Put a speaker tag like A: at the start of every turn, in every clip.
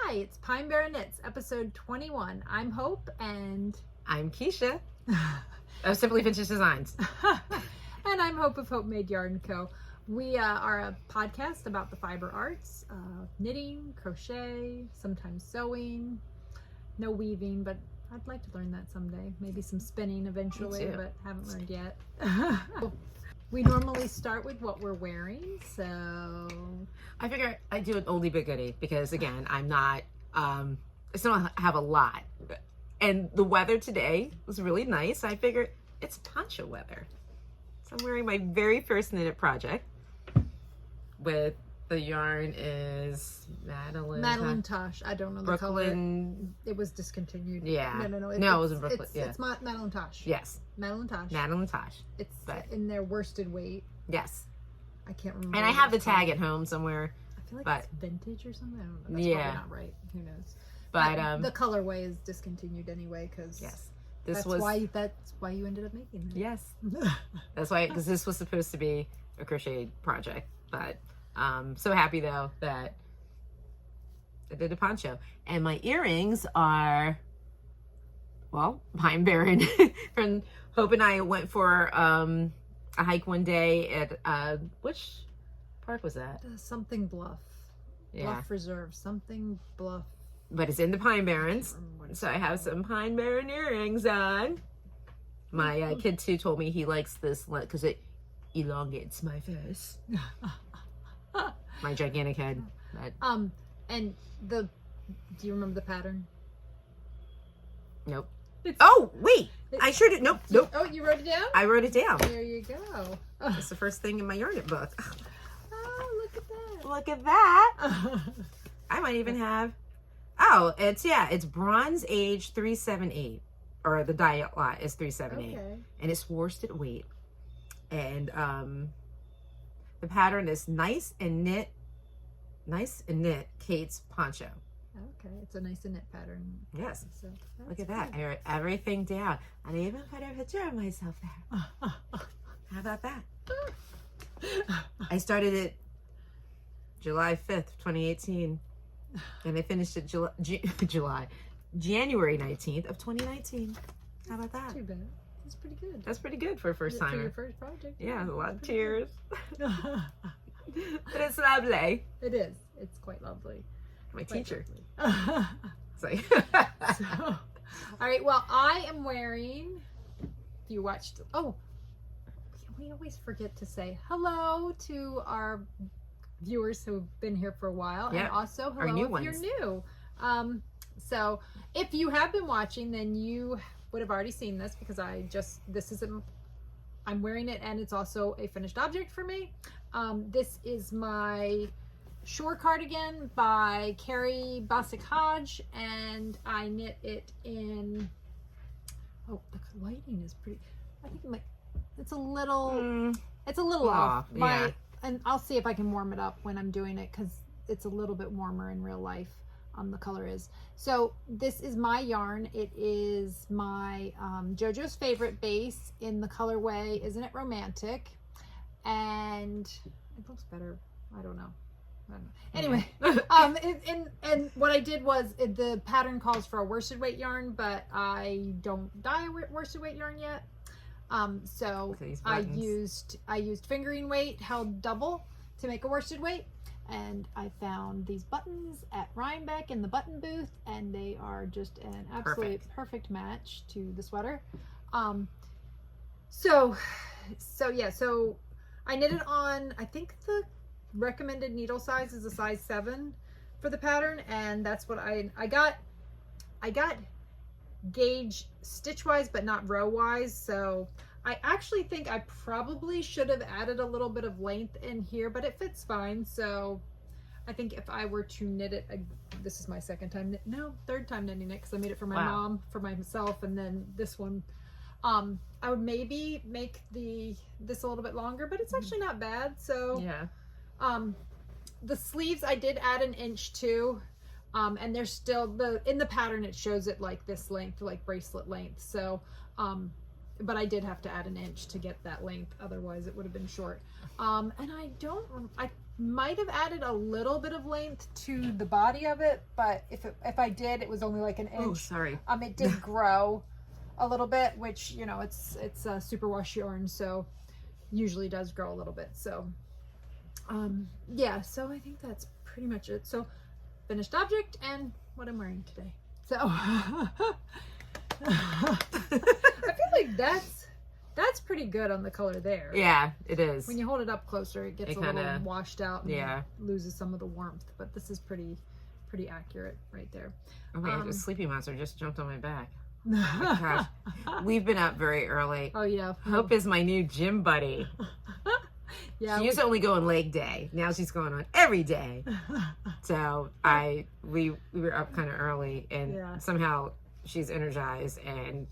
A: Hi, it's Pine Barren Knits, episode 21. I'm Hope and...
B: I'm Kiesha of Simply Vintage Designs.
A: And I'm Hope of Hopemade Yarn Co. We are a podcast about the fiber arts, knitting, crochet, sometimes sewing, no weaving, but I'd like to learn that someday. Maybe some spinning eventually, but haven't learned yet. We normally start with what we're wearing, so...
B: I figure I do an oldie but goodie because, again, I'm not, I still don't have a lot. And the weather today was really nice. I figured it's poncho weather. So I'm wearing my very first knitted project with the yarn is
A: Madeline Tosh. I don't know the
B: Brooklyn.
A: color. It was discontinued.
B: Yeah.
A: No.
B: It wasn't Brooklyn.
A: It's Madeline Tosh.
B: Yes.
A: Madeline Tosh.
B: Madeline Tosh.
A: It's in their worsted weight.
B: Yes.
A: I can't remember.
B: And I have the tag at home somewhere.
A: I feel like it's vintage or something. I don't know. That's probably not right. Who knows?
B: But
A: the colorway is discontinued anyway because that's why you ended up making it.
B: Yes. That's why, because this was supposed to be a crochet project. But so happy though that I did a poncho. And my earrings are, well, Pine Barren. From Hope and I went for a hike one day at which park was that?
A: Something Bluff.
B: Yeah.
A: Bluff Reserve. Something Bluff.
B: But it's in the Pine Barrens. So I have some Pine Barren earrings on. My kid too told me he likes this because it elongates my face. My gigantic head. But...
A: and do you remember the pattern?
B: Nope. Oh, wait. I sure did. Nope.
A: Oh, you wrote it down?
B: I wrote it down.
A: There you go.
B: It's the first thing in my yarn knit book.
A: Oh, look at that.
B: Look at that. I might even have... Oh, it's bronze age 378. Or the diet lot is 378. Okay. And it's worsted weight. And the pattern is Nice and Knit Kate's Poncho.
A: Okay, it's a nice and knit pattern.
B: Yes.
A: So
B: look at that. I wrote everything down. And I even put a picture of myself there. How about that? I started it July 5th, 2018. And I finished it January 19th of 2019. How about that?
A: Too bad. That's pretty good.
B: That's pretty good for a first timer.
A: For your first project.
B: Yeah, a lot of tears. But it's lovely.
A: It is. It's quite lovely.
B: My teacher.
A: So, all right. Well, I am wearing. If you watched, we always forget to say hello to our viewers who've been here for a while, and also hello if you're new. So if you have been watching, then you would have already seen this because I'm wearing it, and it's also a finished object for me. This is my Shore cardigan by Carrie Basic Hodge, and I knit it in, the lighting is pretty, I think it's a little off. And I'll see if I can warm it up when I'm doing it because it's a little bit warmer in real life. The color is. So this is my yarn. It is my Jojo's favorite base in the colorway, Isn't It Romantic? And it looks better. I don't know. Anyway, and what I did was the pattern calls for a worsted weight yarn, but I don't dye worsted weight yarn yet. So I used fingering weight held double to make a worsted weight, and I found these buttons at Rhinebeck in the button booth, and they are just an absolute perfect match to the sweater. So I knitted on, I think the recommended needle size is a size 7 for the pattern, and that's what I got gauge stitch wise but not row wise. So I actually think I probably should have added a little bit of length in here, but it fits fine. So I think if I were to knit it, this is my third time knitting it because I made it for my mom, for myself, and then this one I would maybe make this a little bit longer, but it's actually not bad. So the sleeves I did add an inch too, and there's still in the pattern it shows it like this length, like bracelet length. So but I did have to add an inch to get that length, otherwise it would have been short. And I might have added a little bit of length to the body of it, but if I did, it was only like an inch.
B: Oh, sorry.
A: It did grow a little bit, which, you know, it's superwash yarn, so usually does grow a little bit. So yeah, so I think that's pretty much it. So finished object and what I'm wearing today. So I feel like that's pretty good on the color there.
B: Yeah, it is.
A: When you hold it up closer, it gets a little washed out and loses some of the warmth, but this is pretty accurate right there.
B: Oh my gosh, a sleepy monster just jumped on my back. Oh my gosh. We've been up very early.
A: Oh yeah.
B: Hope is my new gym buddy.
A: Yeah.
B: She used to only go on leg day. Now she's going on every day. So we were up kind of early, and somehow she's energized, and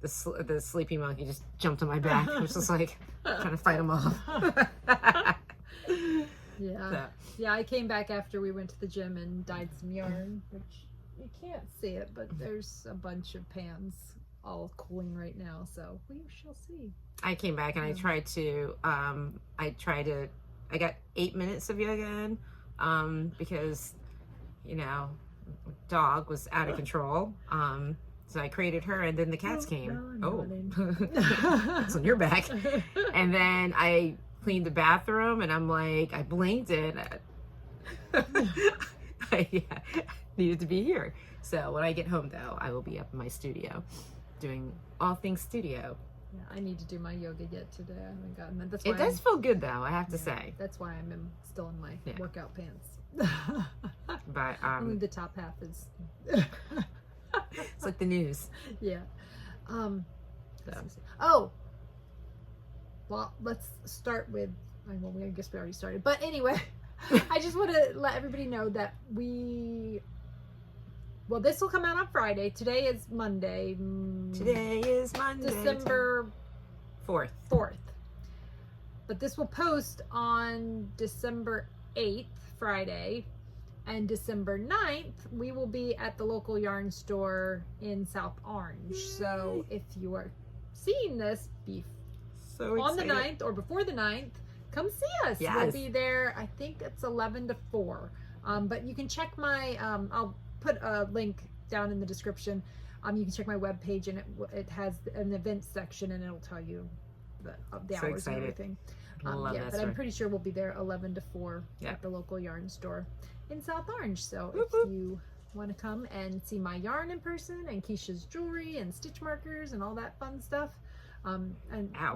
B: the sleepy monkey just jumped on my back. I was just like trying to fight him off.
A: Yeah.
B: So.
A: Yeah, I came back after we went to the gym and dyed some yarn, which you can't see it, but there's a bunch of pans all cooling right now, so we shall see.
B: I came back and I tried to I got 8 minutes of yoga in, because, you know, dog was out of control. So I created her, and then the cats came. It's on your back. And then I cleaned the bathroom, and I'm like, I blinked, and I needed to be here. So when I get home, though, I will be up in my studio doing all things studio.
A: Yeah, I need to do my yoga yet today. I haven't gotten that. That's why
B: it does feel good, though, I have to say.
A: That's why I'm still in my workout pants.
B: But
A: only the top half is.
B: It's like the news.
A: Yeah. Oh. Well, let's start with. I guess we already started, but anyway, I just want to let everybody know that well, this will come out on Friday. Today is Monday.
B: Today is Monday.
A: December
B: 4th.
A: But this will post on December 8th, Friday. And December 9th, we will be at the local yarn store in South Orange. So if you are seeing this on the 9th or before the 9th, come see us.
B: Yes.
A: We'll be there, I think it's 11 to 4. But you can check my, I'll put a link down in the description. You can check my webpage, and it has an events section, and it'll tell you the hours and everything. But I'm pretty sure we'll be there 11 to 4 at the local yarn store in South Orange. So if you want to come and see my yarn in person, and Kiesha's jewelry and stitch markers and all that fun stuff, and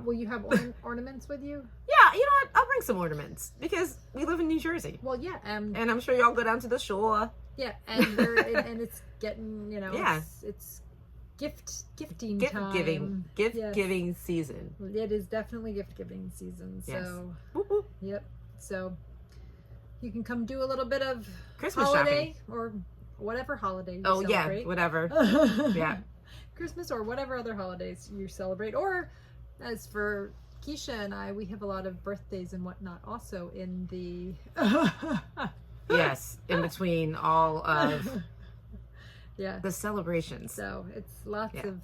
A: will you have ornaments with you?
B: Yeah, you know what? I'll bring some ornaments because we live in New Jersey.
A: Well, yeah,
B: and I'm sure y'all go down to the shore.
A: Yeah, and and it's getting, you know, it's gifting time.
B: Gift giving season.
A: It is definitely gift giving season. So yep. So you can come do a little bit of
B: Christmas
A: holiday
B: shopping.
A: Or whatever holiday you
B: celebrate.
A: celebrate.
B: Yeah, whatever. Yeah.
A: Christmas or whatever other holidays you celebrate. Or as for Kiesha and I, we have a lot of birthdays and whatnot also in the
B: yes, in between all of the celebrations.
A: So it's lots of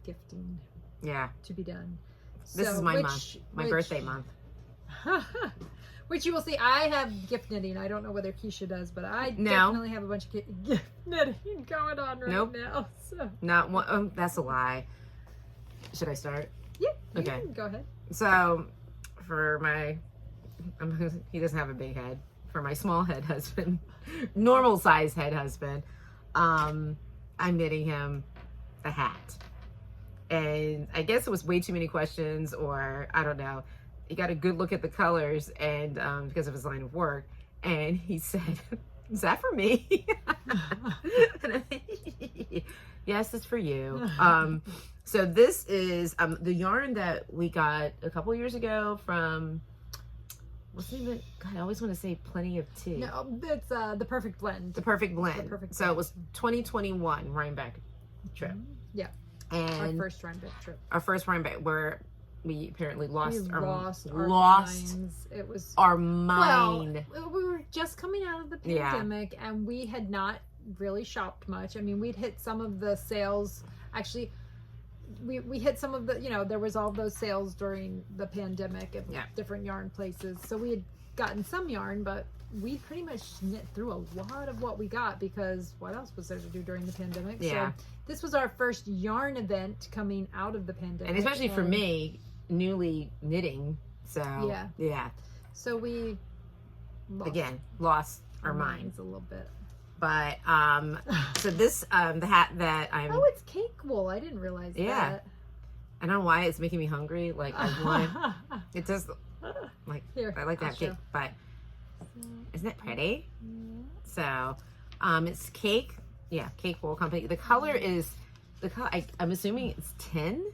A: gifting to be done.
B: This is my month, my birthday month.
A: Which you will see, I have gift knitting. I don't know whether Kiesha does, but I definitely have a bunch of gift knitting going on right now. So.
B: Not one. Oh, that's a lie. Should I start?
A: Yeah.
B: Okay.
A: Go ahead.
B: So, for my, he doesn't have a big head. For my small head husband, normal size head husband, I'm knitting him a hat. And I guess it was way too many questions, or I don't know. He got a good look at the colors, and because of his line of work, and he said, "Is that for me?" Yes, it's for you. So this is the yarn that we got a couple years ago from. What's the name of it? God, I always want to say Plenty of Tea.
A: No, it's the Perfect Blend.
B: The Perfect Blend. So it was 2021 Rhinebeck trip.
A: Yeah.
B: And
A: our first Rhinebeck trip.
B: Our first Rhinebeck, where we apparently lost our
A: minds. It was
B: our mind.
A: Well, we were just coming out of the pandemic, and we had not really shopped much. I mean, we'd hit some of the sales. Actually, we hit some of the, you know, there was all those sales during the pandemic at different yarn places. So we had gotten some yarn, but we pretty much knit through a lot of what we got because what else was there to do during the pandemic?
B: Yeah.
A: So this was our first yarn event coming out of the pandemic.
B: And especially for me, newly knitting. So, yeah.
A: So we,
B: lost our minds
A: a little bit.
B: But, so this, the hat that I'm...
A: Oh, it's cake wool. I didn't realize that.
B: I don't know why it's making me hungry. Like, I want... It does... Like,
A: here,
B: I like to have cake, but... Isn't it pretty? So, it's cake. Yeah, cake wool company. The color is... I'm assuming it's 10?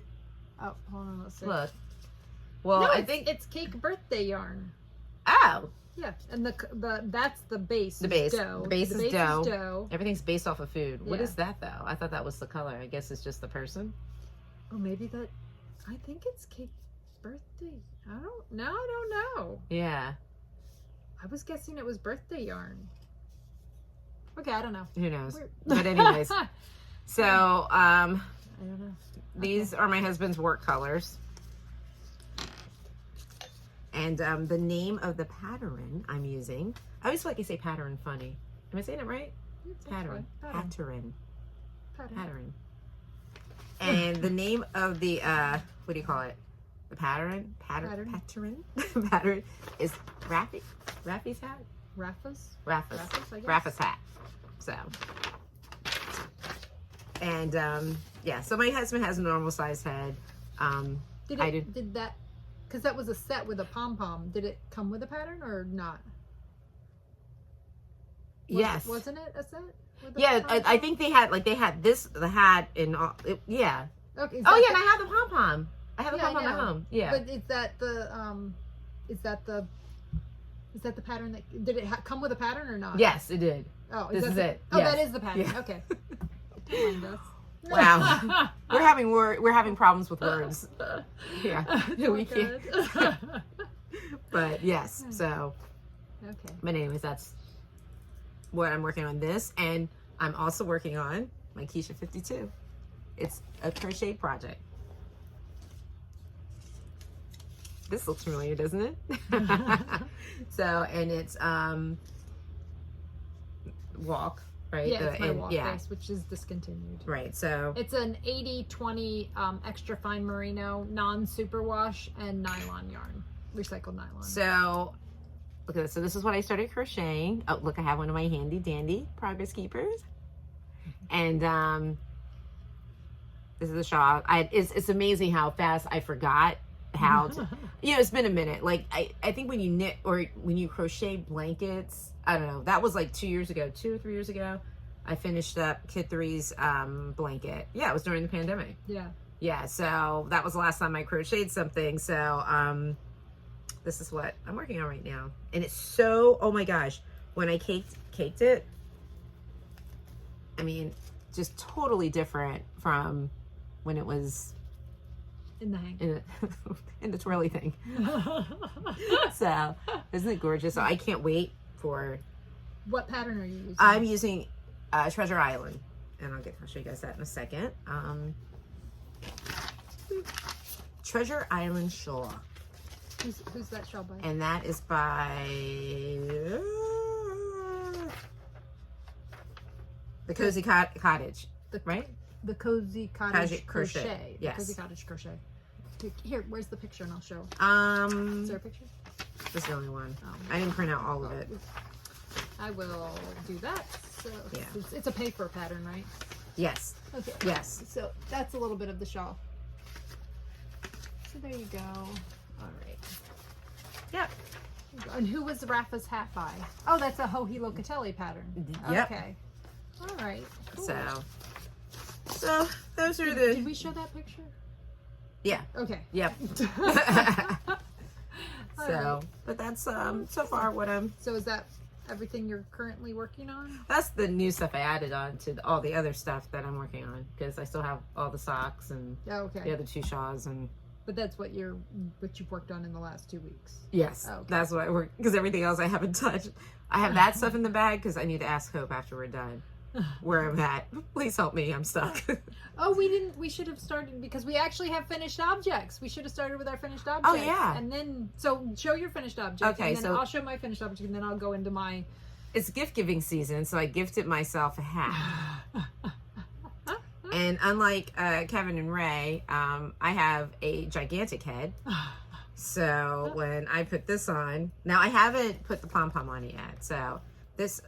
A: Oh, hold on, let's see.
B: Look. Well,
A: no,
B: I think...
A: It's cake birthday yarn.
B: Oh!
A: Yeah, and that's the base.
B: The base.
A: Dough.
B: The base is dough.
A: dough.
B: Everything's based off of food.
A: Yeah.
B: What is that, though? I thought that was the color. I guess it's just the person.
A: Oh, maybe that... I think it's cake birthday. I don't know.
B: Yeah.
A: I was guessing it was birthday yarn. Okay, I don't know.
B: Who knows? But anyways. So,
A: I don't know.
B: These are my husband's work colors. And the name of the pattern I'm using, I always feel like I say pattern funny. Am I saying it right? Pattern. Pattern. And the name of the, what do you call it? The pattern is Rafi's hat?
A: Rafa's, I guess.
B: Rafa's hat. So. And, so my husband has a normal sized head.
A: Did that, because that was a set with a pom-pom. Did it come with a pattern or not?
B: Yes.
A: Wasn't it a set?
B: Yeah, I think they had the hat and all. Yeah.
A: Okay.
B: And I have the pom-pom. I have a pom-pom at home. Yeah.
A: But is that the pattern that, did it come with a pattern or not?
B: Yes, it did.
A: Oh,
B: this is it.
A: Oh,
B: yes.
A: that is the pattern.
B: Yeah.
A: Okay. Don't mind us.
B: Wow. we're having problems with words. Yeah. We can't. But yes, so.
A: Okay.
B: But anyways, that's what I'm working on this. And I'm also working on my Kiesha 52. It's a crochet project. This looks familiar, doesn't it? So, and it's walk, right?
A: Yeah, it's my walk base, which is discontinued.
B: Right, so.
A: It's an 80-20 extra fine merino, non-superwash, and nylon yarn. Recycled nylon.
B: So, look at this. So this is what I started crocheting. Oh, look, I have one of my handy dandy progress keepers. And this is a shawl. It's amazing how fast I forgot how to, it's been a minute. Like, I think when you knit or when you crochet blankets, I don't know, that was like 2 or 3 years ago, I finished up Kid 3's blanket. Yeah, it was during the pandemic. Yeah, so that was the last time I crocheted something. So this is what I'm working on right now. And it's so, oh my gosh, when I caked it, I mean, just totally different from when it was
A: in the hang.
B: In the twirly thing. So, isn't it gorgeous? So I can't wait for...
A: What pattern are you using?
B: I'm using Treasure Island. And I'll show you guys that in a second. Treasure Island Shawl.
A: Who's that shawl by?
B: And that is by... The Cozy Cottage. Right?
A: The Cozy Cottage Crochet.
B: Crochet. Yes.
A: The Cozy Cottage Crochet. Here, where's the picture and I'll show. Is there a picture?
B: This is the only one.
A: Oh.
B: I didn't print out all of it.
A: I will do that. So
B: yeah.
A: It's a paper pattern, right?
B: Yes.
A: Okay.
B: Yes.
A: So that's a little bit of the shawl. So there you go. All right.
B: Yep.
A: And who was Rafa's hat by? Oh, that's a Locatelli pattern.
B: Yep.
A: Okay. All right. Cool.
B: So those are the...
A: Did we show that picture?
B: Yeah.
A: Okay.
B: Yep.
A: Right.
B: But that's so far what I'm...
A: So is that everything you're currently working on?
B: That's the new stuff I added on to all the other stuff that I'm working on, because I still have all the socks and the other 2 shawls and...
A: But that's what you've worked on in the last 2 weeks.
B: Yes, that's what I work, because everything else I haven't touched. I have that stuff in the bag because I need to ask Hope after we're done. where I'm at. Please help me. I'm stuck.
A: Oh, we should have started because we actually have finished objects. We should have started with our finished objects.
B: Oh, yeah.
A: And then, so show your finished object.
B: Okay,
A: and then
B: so
A: I'll show my finished object and then I'll go into my...
B: It's gift giving season, so I gifted myself a hat. And unlike Kevin and Ray, I have a gigantic head. So when I put this on, now I haven't put the pom-pom on it yet. So this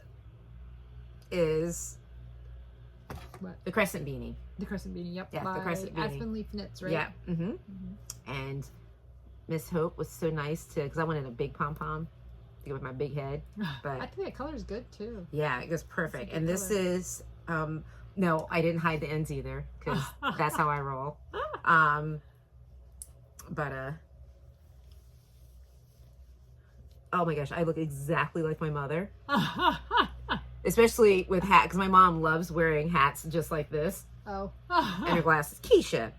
B: is
A: What?
B: the Crescent beanie.
A: The Crescent beanie, yep.
B: Yeah,
A: by
B: the Crescent beanie.
A: Aspen Leaf Knits, right?
B: Yeah. And Miss Hope was so nice to, because I wanted a big pom-pom to go with my big head. But
A: I think that color's good too.
B: yeah, it goes perfect. And this
A: color.
B: is, no, I didn't hide the ends either, because that's how I roll. Oh my gosh, I look exactly like my mother. Especially with hat, because my mom loves wearing hats just like this.
A: Oh.
B: And her glasses. Kiesha,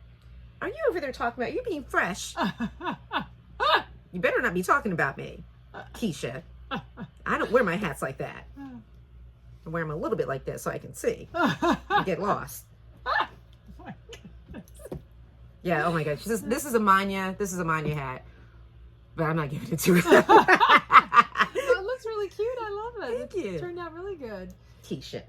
B: are you over there talking about you being fresh? You better not be talking about me, Kiesha. I don't wear my hats like that. I wear them a little bit like this so I can see. I get lost. Yeah, oh my gosh. This is a Manya. This is a Manya hat. But I'm not giving it to her.
A: It looks really cute. I love it.
B: Thank you.
A: It turned out really good.
B: Kiesha,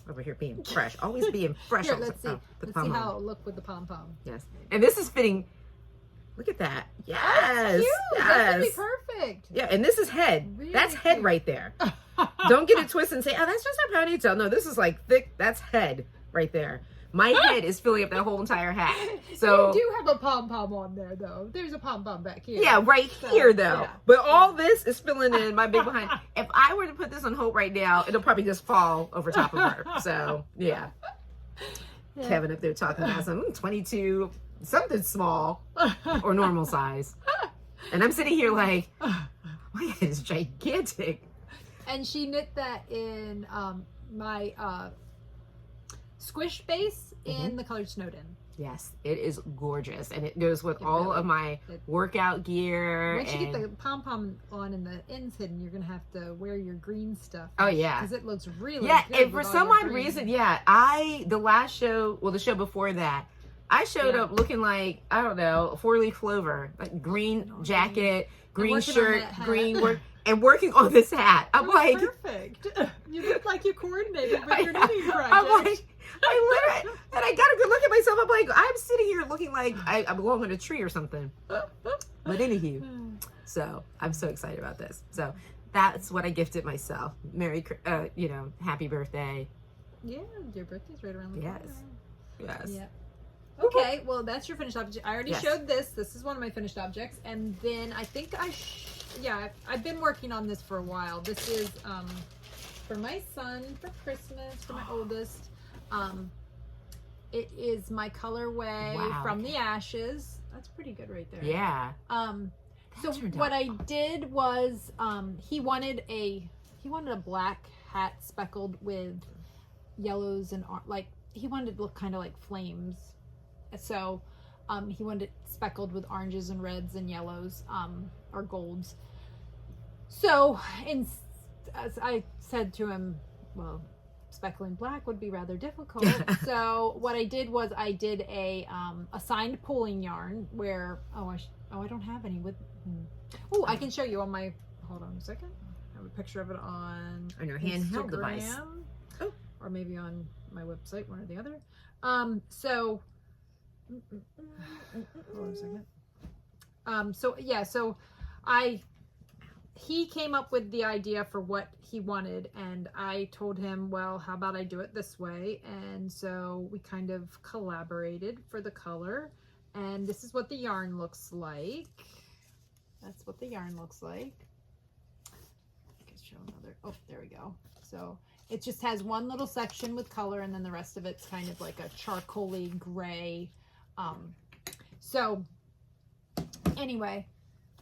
B: over here being fresh. Always being fresh.
A: Here, let's see.
B: Put the
A: Let's see
B: pom-pom.
A: how it'll look with the pom-pom.
B: Yes. And this is fitting. Look at that. Yes.
A: Cute.
B: Yes.
A: That's gonna be perfect.
B: Yeah, and this is head.
A: Really
B: That's head
A: cute.
B: right there. Don't get it twisted and say, oh, that's just a ponytail. No, this is like thick. That's head right there. My head is filling up that whole entire hat. So
A: you do have a pom-pom on there, though. There's a pom-pom back here.
B: yeah, right here though.
A: Yeah.
B: But all this is filling in my big behind. If I were to put this on Hope right now, it'll probably just fall over top of her. So yeah. Kevin up there talking about some 22, something small or normal size. And I'm sitting here like, my head is gigantic.
A: And she knit that in my Squish base in the colored Snowden.
B: Yes, it is gorgeous. And it goes with
A: It
B: all
A: really-
B: of my workout gear.
A: Once you
B: and-
A: get the pom-pom on and the ends hidden, you're going to have to wear your green stuff.
B: Oh, yeah.
A: Because it looks really
B: Yeah,
A: good
B: and for
A: with all
B: some
A: your
B: odd
A: green.
B: reason, the last show, well, the show before that, I showed up looking like, I don't know, a 4-leaf clover, like green jacket, green
A: working on
B: shirt,
A: that hat.
B: green work, and working on this hat. I'm
A: It was
B: like,
A: perfect. You look like you coordinated with your
B: I-
A: knitting project.
B: I'm like, I literally, and I got a good look at myself. I'm like, I'm sitting here looking like I belong on a tree or something. But anywho, so I'm so excited about this. So that's what I gifted myself. Happy birthday.
A: Yeah, your birthday's right around the corner.
B: Yes.
A: Yeah. Okay, well, that's your finished object. I already
B: Yes.
A: showed this. This is one of my finished objects. And then I think I've been working on this for a while. This is for my son for Christmas, for my oldest. It is my colorway
B: Wow,
A: from the ashes. That's pretty good right there.
B: Yeah.
A: So
B: turned
A: what
B: out
A: I did was he wanted a black hat speckled with yellows and he wanted it to look kind of like flames. So he wanted it speckled with oranges and reds and yellows or golds. So as I said to him, well, speckling black would be rather difficult. So what I did was I did a signed pulling yarn where I don't have any with. I can show you on my. Hold on a second. I have a picture of it on
B: your handheld device.
A: Instagram, or maybe on my website, one or the other. So hold on a second. So he came up with the idea for what he wanted, and I told him, well, how about I do it this way? And so we kind of collaborated for the color, and this is what the yarn looks like. That's what the yarn looks like. I can show another. Oh, there we go. So it just has one little section with color, and then the rest of it's kind of like a charcoaly gray. So anyway,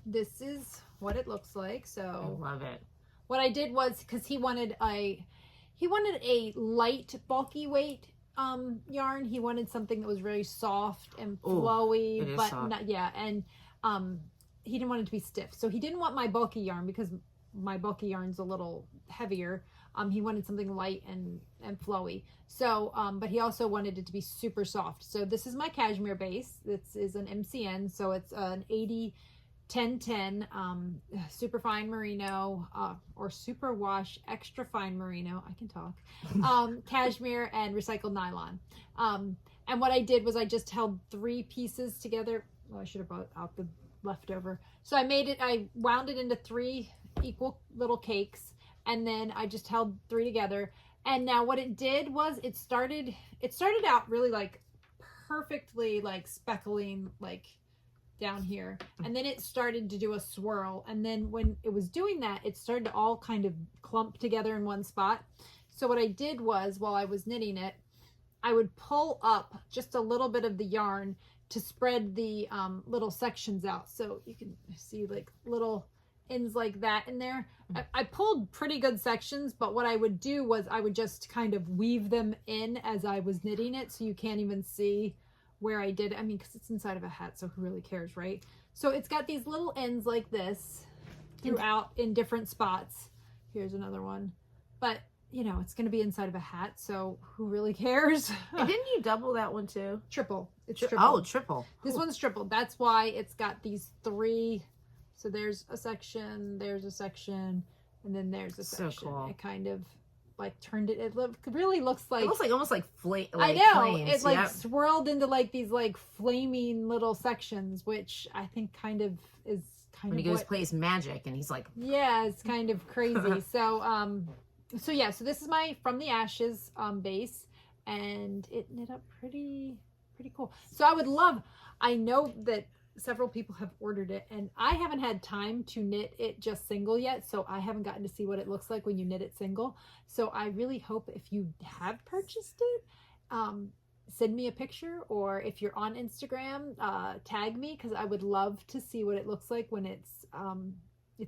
A: this is what it looks like. So
B: I love it.
A: what I did was, because he wanted a light, bulky weight yarn. He wanted something that was very soft and flowy,
B: it is
A: but
B: soft.
A: not and he didn't want it to be stiff. So he didn't want my bulky yarn because my bulky yarn's a little heavier. He wanted something light and and flowy. So, but he also wanted it to be super soft. So this is my cashmere base. This is an MCN, so it's an 80-10-10 super fine merino or super wash extra fine merino. I can talk. Cashmere and recycled nylon. And what I did was I just held 3 pieces together. Well, I should have brought out the leftover. So I wound it into 3 equal little cakes, and then I just held 3 together. And now what it did was it started out really like perfectly like speckling like down here, and then it started to do a swirl, and then when it was doing that, it started to all kind of clump together in one spot. So what I did was, while I was knitting it, I would pull up just a little bit of the yarn to spread the little sections out, so you can see like little ends like that in there. I pulled pretty good sections, but what I would do was I would just kind of weave them in as I was knitting it, so you can't even see where I did it. I mean, because it's inside of a hat, so who really cares, right? So it's got these little ends like this throughout in different spots. Here's another one, but you know, it's going to be inside of a hat, so who really cares?
B: And didn't you double that one too?
A: Triple. It's triple.
B: Oh, triple.
A: This one's triple. That's why it's got these 3. So there's a section, there's a section, and then there's a section. So cool. It kind of like turned it. It really looks like. It looks
B: like almost like flame.
A: I know.
B: Flames.
A: It like swirled into like these like flaming little sections, which I think kind of is kind
B: when
A: of
B: he goes plays magic, and he's like.
A: Yeah, it's kind of crazy. So yeah, so this is my From the Ashes base, and it knit up pretty cool. So I know that several people have ordered it, and I haven't had time to knit it just single yet, so I haven't gotten to see what it looks like when you knit it single. So I really hope if you have purchased it, send me a picture, or if you're on Instagram, tag me, because I would love to see what it looks like when it's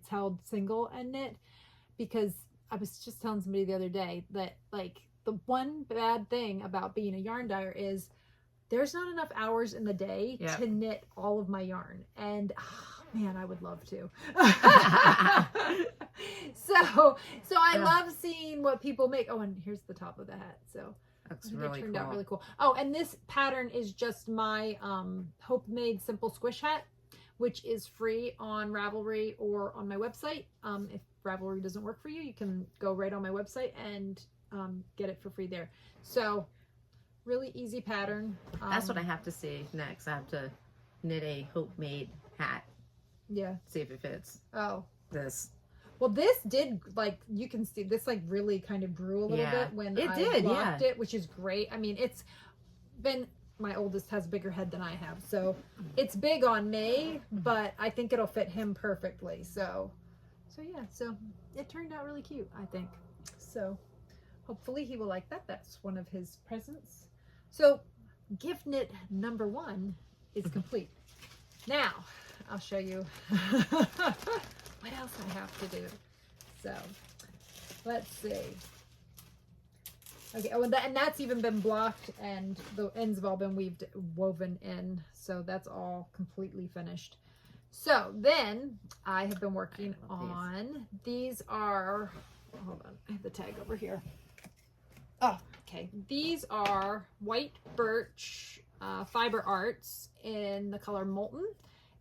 A: held single and knit, because I was just telling somebody the other day that like the one bad thing about being a yarn dyer is there's not enough hours in the day to knit all of my yarn. And man, I would love to. So I love seeing what people make. Oh, and here's the top of the hat. So
B: that's
A: really turned out really cool. Oh, and this pattern is just my Hopemade simple squish hat, which is free on Ravelry or on my website. If Ravelry doesn't work for you, you can go right on my website and get it for free there. So really easy pattern.
B: That's what I have to see next. I have to knit a Hopemade hat.
A: Yeah.
B: See if it fits.
A: Oh.
B: This.
A: Well, this did, like, you can see, this, like, really kind of grew a little bit when I blocked it, which is great. I mean, it's been, my oldest has a bigger head than I have, so it's big on me, but I think it'll fit him perfectly. So yeah, so it turned out really cute, I think. So hopefully he will like that. That's one of his presents. So gift knit number 1 is complete. Now I'll show you what else I have to do. So let's see. Okay, oh, and that's even been blocked, and the ends have all been woven in, so that's all completely finished. So then I have been working on these are, hold on, I have the tag over here. Oh, okay. These are white birch fiber arts in the color Molten.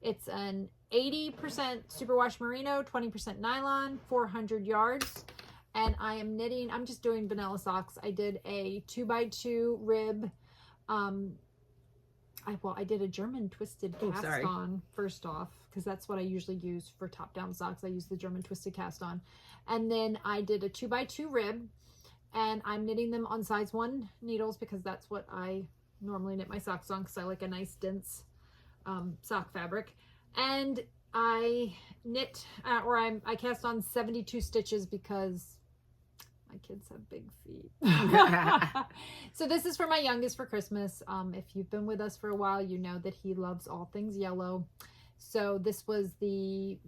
A: It's an 80% superwash merino, 20% nylon, 400 yards. And I am knitting, I'm just doing vanilla socks. I did a 2x2 rib. I did a German twisted cast on first off, because that's what I usually use for top down socks. I use the German twisted cast on. And then I did a 2x2 rib, and I'm knitting them on size 1 needles, because that's what I normally knit my socks on, because I like a nice dense sock fabric. And I knit, I cast on 72 stitches because my kids have big feet. So this is for my youngest for Christmas. If you've been with us for a while, you know that he loves all things yellow. So this was the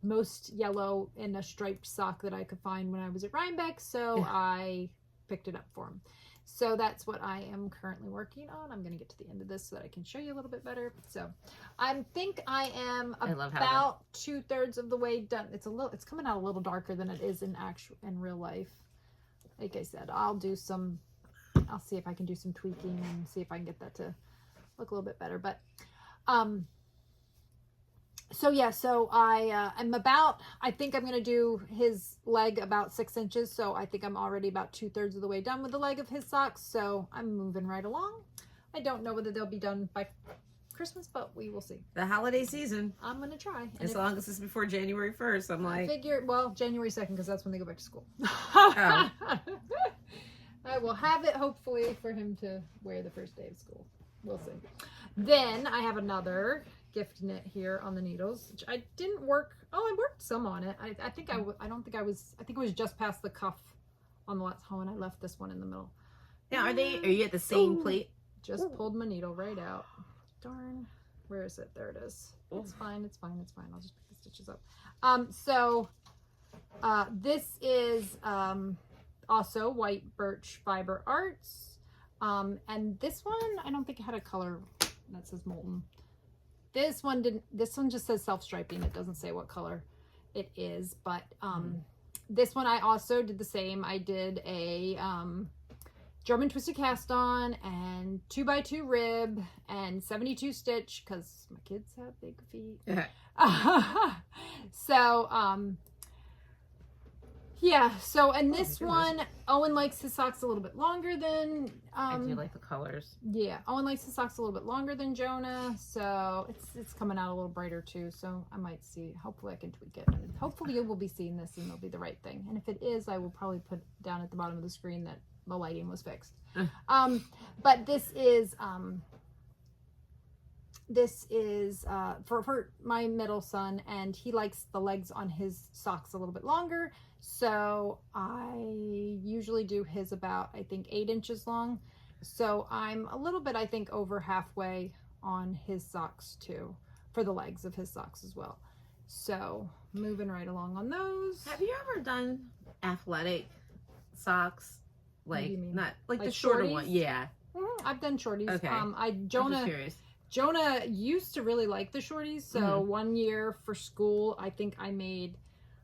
A: most yellow in a striped sock that I could find when I was at Rhinebeck. So I picked it up for him. So that's what I am currently working on. I'm going to get to the end of this so that I can show you a little bit better. So I think I am about 2/3 of the way done. It's coming out a little darker than it is in real life. like I said, I'll see if I can do some tweaking and see if I can get that to look a little bit better. But, so yeah, so I think I'm going to do his leg about 6 inches. So I think I'm already about 2/3 of the way done with the leg of his socks. So I'm moving right along. I don't know whether they'll be done by Christmas, but we will see.
B: The holiday season.
A: I'm going to try. And
B: as long as it's before January 1st, I'm like.
A: I figure, well, January 2nd, because that's when they go back to school.
B: Oh.
A: I will have it hopefully for him to wear the first day of school. We'll see. Then I have another gift knit here on the needles, which I didn't work. Oh, I worked some on it. I think it was just past the cuff on the last hole, and I left this one in the middle.
B: Now, are you at the same plate?
A: Just pulled my needle right out. Darn. Where is it? There it is. It's fine. It's fine. It's fine. I'll just pick the stitches up. This is also white birch fiber arts. And this one, I don't think it had a color that says molten. This one just says self-striping. It doesn't say what color it is, but this one I also did the same. I did a German twisted cast on and 2x2 rib and 72 stitch because my kids have big feet. So yeah, so and this one, Owen likes his socks a little bit longer than
B: I do like the colors.
A: Yeah, Owen likes his socks a little bit longer than Jonah, so it's coming out a little brighter too, so I might see. Hopefully I can tweak it, and hopefully you will be seeing this and it'll be the right thing. And if it is, I will probably put down at the bottom of the screen that the lighting was fixed. But this is for my middle son, and he likes the legs on his socks a little bit longer. So I usually do his about, I think, 8 inches long. So I'm a little bit, I think, over halfway on his socks too, for the legs of his socks as well. So moving right along on those.
B: Have you ever done athletic socks? Like, not like the shorter
A: shorties?
B: one? Yeah.
A: I've done shorties.
B: Okay.
A: Jonah used to really like the shorties. So one year for school, I think I made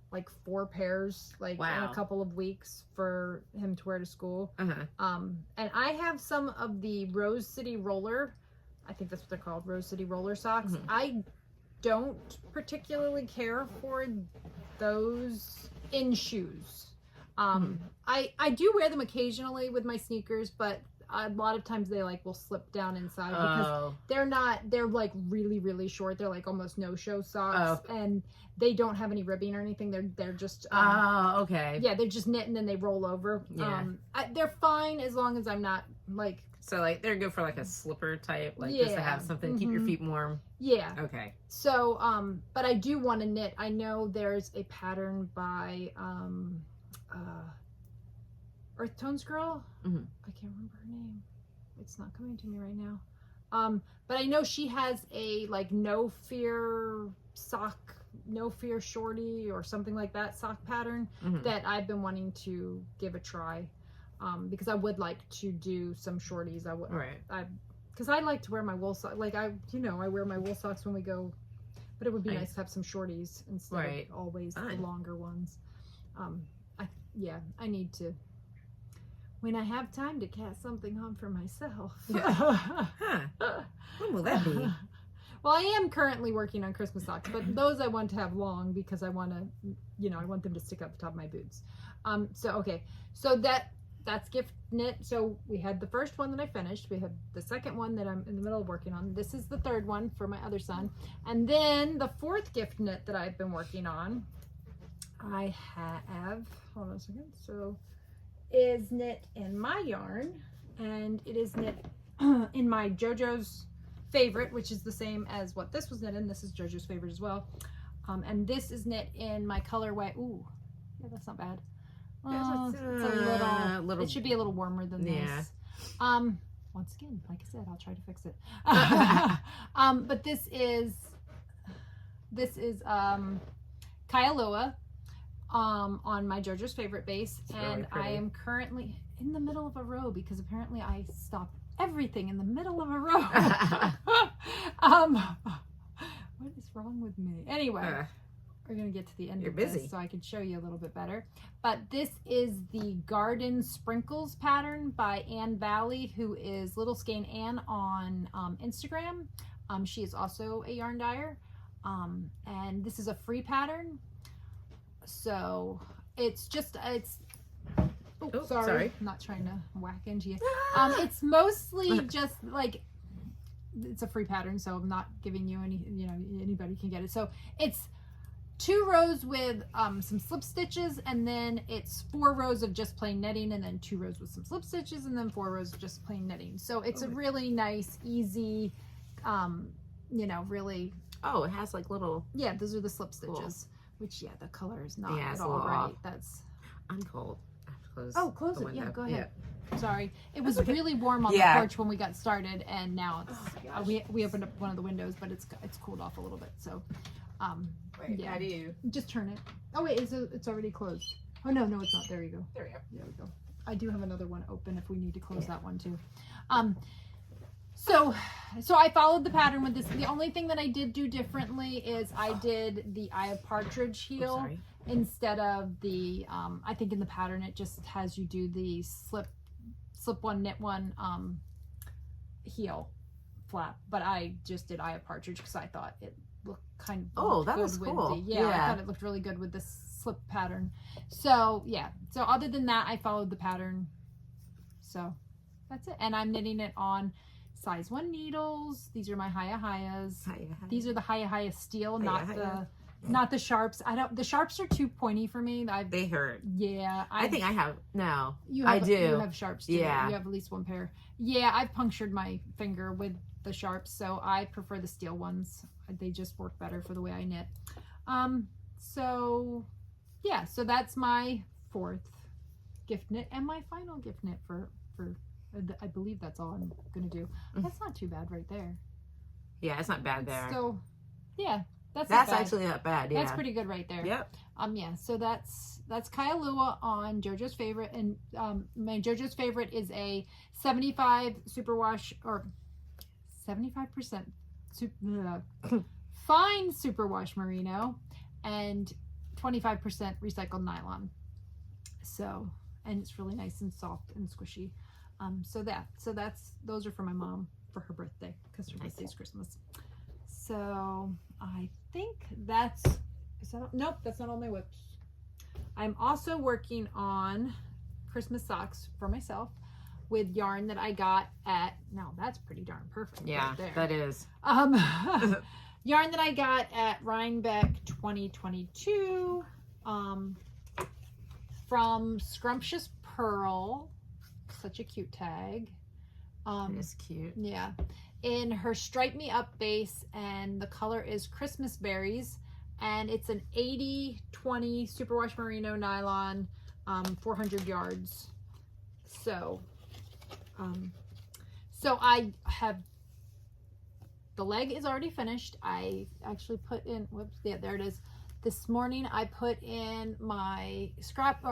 A: like 4 pairs, like in a couple of weeks for him to wear to school. And I have some of the Rose City Roller, I think that's what they're called, Rose City Roller socks. I don't particularly care for those in shoes. I do wear them occasionally with my sneakers, but a lot of times they like will slip down inside because they're like really, really short. They're like almost no-show socks, and they don't have any ribbing or anything. They're just
B: okay.
A: Yeah, they're just knit and then they roll over.
B: Yeah.
A: They're fine as long as I'm not like,
B: so like they're good for like a slipper type, like just to have something to keep your feet warm.
A: Yeah.
B: Okay.
A: So but I do want to knit. I know there's a pattern by Earth Tones Girl. I can't remember her name. It's not coming to me right now. But I know she has a like no fear shorty or something like that sock pattern that I've been wanting to give a try. Because I would like to do some shorties. Because I like to wear my wool socks. Like I wear my wool socks when we go, but it would be nice to have some shorties instead of always the longer ones. I need to, when I have time to cast something on for myself.
B: When will that be?
A: Well, I am currently working on Christmas socks, but those I want to have long because I want to, I want them to stick up the top of my boots. So that's gift knit. So we had the first one that I finished. We have the second one that I'm in the middle of working on. This is the third one for my other son. And then the fourth gift knit that I've been working on, I have, hold on a second, so is knit in my yarn, and it is knit in my Jojo's favorite, which is the same as what this was knit in. This is Jojo's favorite as well. And this is knit in my colorway. Ooh, yeah, that's not bad. It's a little, it should be a little warmer than this. Once again, like I said, I'll try to fix it. But this is Kailua on my Jojo's favorite base, and I am currently in the middle of a row because apparently I stopped everything in the middle of a row. What is wrong with me? Anyway, we're gonna get to the end
B: You're
A: of
B: busy.
A: this so I can show you a little bit better. But this is the Garden Sprinkles pattern by Vally, who is Little Skein Ann on Instagram. She is also a yarn dyer, and this is a free pattern. So it's just oh, sorry, I'm not trying to whack into you. It's mostly just like, it's a free pattern, so I'm not giving you any, you know, anybody can get it. So it's 2 rows with some slip stitches, and then it's 4 rows of just plain knitting, and then 2 rows with some slip stitches, and then 4 rows of just plain knitting. So it's a really nice, easy, you know, really.
B: Oh, it has like little.
A: Yeah, those are the slip stitches, which the color is not at all right.
B: Off.
A: That's.
B: I'm cold. I have to close.
A: Oh, close
B: the
A: it.
B: window.
A: Yeah, go ahead.
B: Yeah.
A: Sorry, it was really warm on the porch when we got started, and now it's we opened up one of the windows, but it's cooled off a little bit. So,
B: Wait, how do you
A: just turn it? Oh wait, it's already closed. Oh no, it's not. There you go.
B: There we go.
A: There we go. I do have another one open if we need to close that one too. So I followed the pattern with this. The only thing that I did do differently is I did the Eye of Partridge heel instead of the, I think in the pattern it just has you do the slip one, knit one heel flap. But I just did Eye of Partridge because I thought it looked kind of
B: that was cool.
A: I thought it looked really good with this slip pattern. So yeah, so other than that, I followed the pattern. So that's it. And I'm knitting it on size 1 needles. These are my Hayas. These are the Haya steel, not the sharps. The sharps are too pointy for me. They
B: hurt.
A: Yeah.
B: I think I have, no.
A: You have sharps too. Yeah. You have at least 1 pair. Yeah, I've punctured my finger with the sharps, so I prefer the steel ones. They just work better for the way I knit. So yeah, so that's my 4th gift knit and my final gift knit for I believe that's all I'm gonna do. That's not too bad right there.
B: Yeah, it's not bad there.
A: So yeah, that's
B: actually not bad. Yeah,
A: that's pretty good right there.
B: Yep.
A: Yeah, so that's Kailua on Jojo's favorite, and my Jojo's favorite is a 75 superwash or 75% fine superwash merino and 25% recycled nylon. So, and it's really nice and soft and squishy. Those are for my mom for her birthday, because her birthday's Christmas. So I think nope, that's not all my whips. I'm also working on Christmas socks for myself with yarn that I got at, now that's pretty darn perfect.
B: Yeah,
A: right there.
B: That is.
A: Yarn that I got at Rhinebeck 2022 from Scrumptious Purl. Such a cute tag.
B: It is cute. Yeah.
A: In her Stripe Me Up base, and the color is Christmas Berries, and it's an 80-20 superwash merino nylon, 400 yards. So I have, the leg is already finished. I actually put in, there it is. This morning I put in my scrap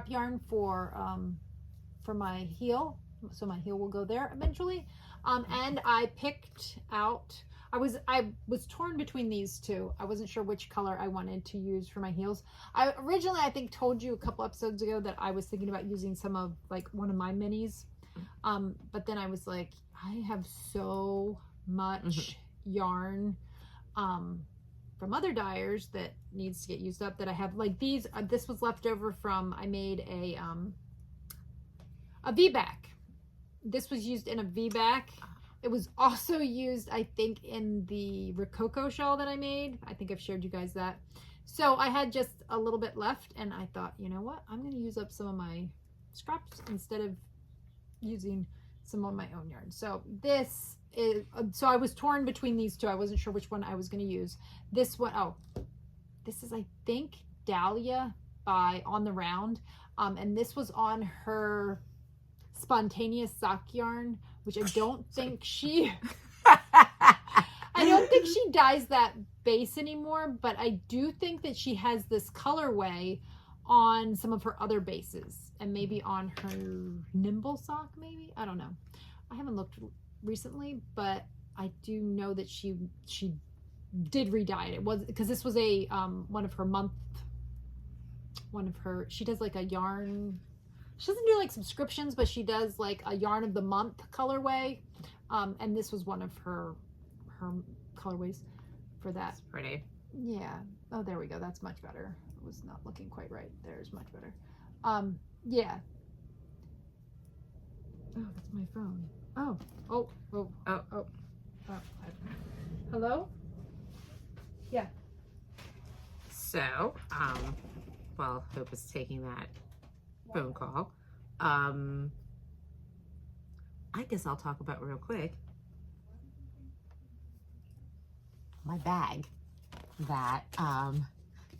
A: yarn for my heel, so my heel will go there eventually. And I picked out, I was torn between these two. I wasn't sure which color I wanted to use for my heels. I originally, I think, told you a couple episodes ago that I was thinking about using some of one of my minis, but then I was like, I have so much yarn from other dyers that needs to get used up, that I have these. This was left over from, I made a V-back. This was used in a V-back. It was also used, I think, in the Rococo shawl that I made. I think I've shared you guys that. So I had just a little bit left, and I thought, you know what? I'm going to use up some of my scraps instead of using some of my own yarn. So this is, so I was torn between these two. I wasn't sure which one I was going to use. This one, this is, I think, Dahlia by On the Round. And this was on her Spontaneous sock yarn, which I don't think she dyes that base anymore, but I do think that she has this colorway on some of her other bases, and maybe on her Nimble sock, maybe, I don't know. I haven't looked recently, but I do know that she did re-dye it. It was because this was a she does like a yarn. She doesn't do like subscriptions, but she does like a yarn of the month colorway. And this was one of her colorways for that.
B: It's pretty.
A: Yeah. Oh, there we go. That's much better. It was not looking quite right. There's much better. Yeah. Oh, that's my phone. Oh. Hello? Yeah.
B: So, while Hope is taking that phone call, I guess I'll talk about real quick my bag.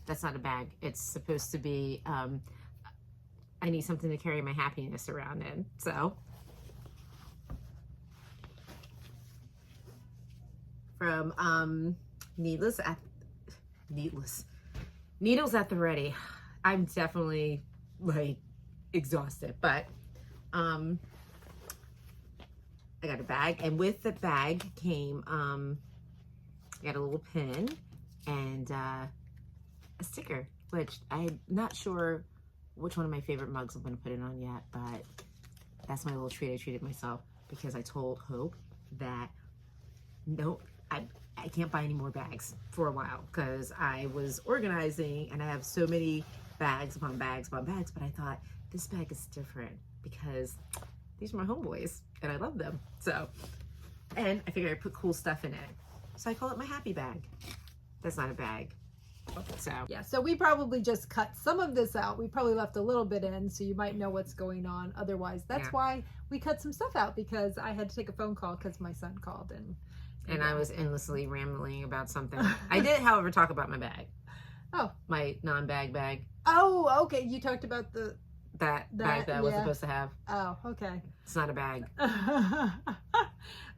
B: That's not a bag. It's supposed to be, I need something to carry my happiness around in. So, from Needles at the Ready. I'm definitely like exhausted, but I got a bag, and with the bag came I got a little pin and a sticker, which I'm not sure which one of my favorite mugs I'm going to put it on yet, but that's my little treat. I treated myself because I told Hope that no, I can't buy any more bags for a while because I was organizing and I have so many bags upon bags upon bags, but I thought this bag is different because these are my homeboys and I love them. So, and I figured I'd put cool stuff in it. So I call it my happy bag. That's not a bag. So
A: yeah, so we probably just cut some of this out. We probably left a little bit in so you might know what's going on. Otherwise, that's why we cut some stuff out, because I had to take a phone call because my son called and
B: I was endlessly rambling about something. I did, however, talk about my bag.
A: Oh.
B: My non-bag bag.
A: Oh, okay. You talked about
B: that bag that I was supposed to have.
A: Oh, okay.
B: It's not a bag.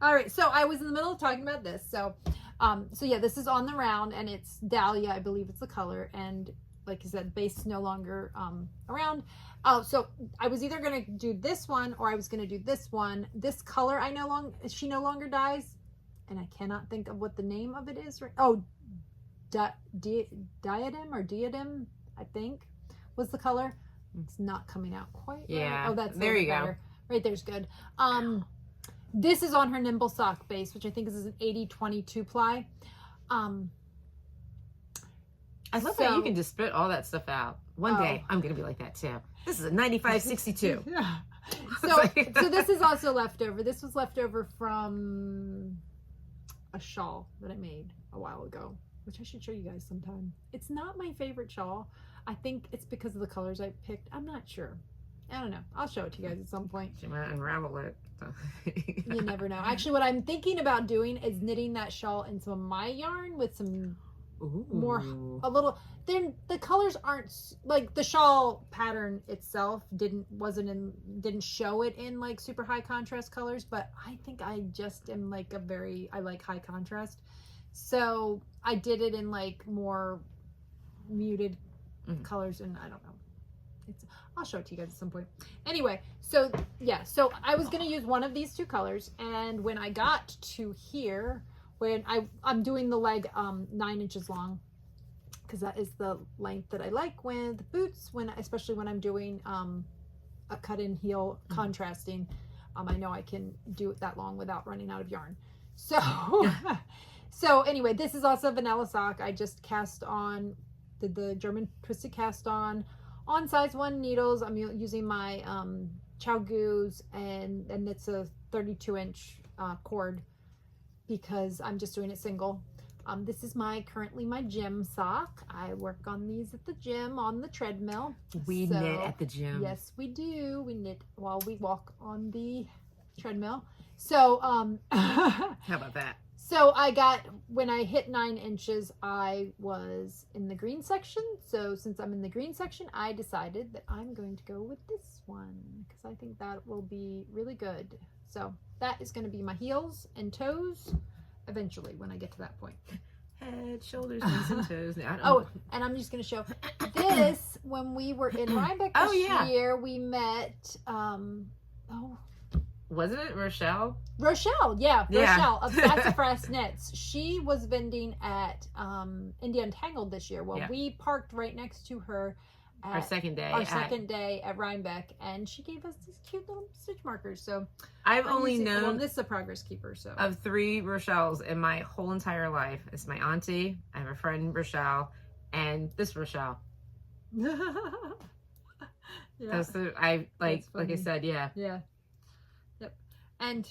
A: All right. So I was in the middle of talking about this. So yeah, this is on the round and it's Dahlia, I believe it's the color. And like you said, base is no longer around. Oh, so I was either going to do this one or I was going to do this one. This color, she no longer dyes. And I cannot think of what the name of it is. Oh, diadem, I think, was the color. It's not coming out quite right. Oh, that's
B: there you
A: better. Right there's good. This is on her Nimble Sock base, which I think is an 80-22 ply.
B: I love how you can just spit all that stuff out. One day, I'm going to be like that too. This is a 95-62.
A: Yeah. So this is also leftover. This was leftover from a shawl that I made a while ago, which I should show you guys sometime. It's not my favorite shawl. I think it's because of the colors I picked. I'm not sure. I don't know. I'll show it to you guys at some point.
B: You might unravel it.
A: You never know. Actually, what I'm thinking about doing is knitting that shawl in some of my yarn with some then the colors aren't like the shawl pattern itself didn't show it in like super high contrast colors, but I think I just am like I like high contrast, so I did it in like more muted colors, and I don't know, I'll show it to you guys at some point. Anyway, so yeah, so I was gonna use one of these two colors, and when I got to here, when I'm doing the leg 9 inches long, because that is the length that I like with boots, especially when I'm doing a cut-in heel contrasting. I know I can do it that long without running out of yarn. So, so anyway, this is also a vanilla sock. I just did the German twisted cast on size 1 needles. I'm using my Chow Goos, and it's a 32-inch cord, because I'm just doing it single. This is currently my gym sock. I work on these at the gym on the treadmill.
B: We knit at the gym.
A: Yes, we do. We knit while we walk on the treadmill. So,
B: how about that?
A: So when I hit 9 inches, I was in the green section. So since I'm in the green section, I decided that I'm going to go with this one because I think that will be really good. So that is going to be my heels and toes eventually when I get to that point.
B: Head, shoulders, knees, and toes.
A: And I'm just going to show this. When we were in Rhinebeck this year, we met,
B: wasn't it Rochelle?
A: Rochelle, yeah.
B: Yeah.
A: Rochelle of Sassafras Knits. She was vending at India Untangled this year. Well,
B: Yeah.
A: we parked right next to her
B: Our second day.
A: second day at Rhinebeck, and she gave us these cute little stitch markers. So
B: I've only known
A: well, this is a progress keeper. So
B: of 3 Rochelles in my whole entire life. It's my auntie, I have a friend Rochelle, and this Rochelle.
A: yeah.
B: Those are, I like I said, yeah.
A: Yeah. Yep. And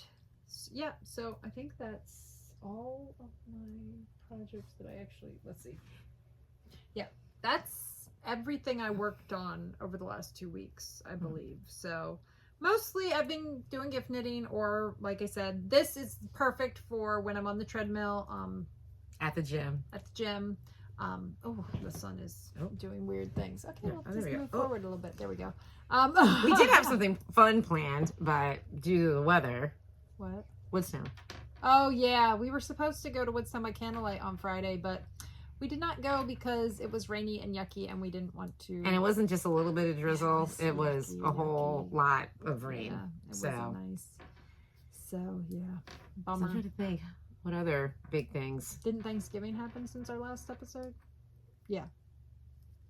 A: yeah, so I think that's all of my projects that I actually, let's see. Yeah, that's everything I worked on over the last 2 weeks, I believe. So mostly I've been doing gift knitting, or like I said, this is perfect for when I'm on the treadmill,
B: At the gym.
A: Oh, the sun is doing weird things. Okay,
B: Yeah,
A: let's just move forward a little bit. There we go.
B: We did have something fun planned, but due to the weather.
A: What?
B: Woodstone.
A: Oh, yeah. We were supposed to go to Woodstone by Candlelight on Friday, but we did not go because it was rainy and yucky, and we didn't want to.
B: And it wasn't just a little bit of drizzle. It was
A: yucky,
B: a whole lot of rain.
A: Yeah, it
B: so.
A: wasn't nice. So, yeah.
B: So
A: Bummer.
B: I'm trying to think. What other big things?
A: Didn't Thanksgiving happen since our last episode? Yeah.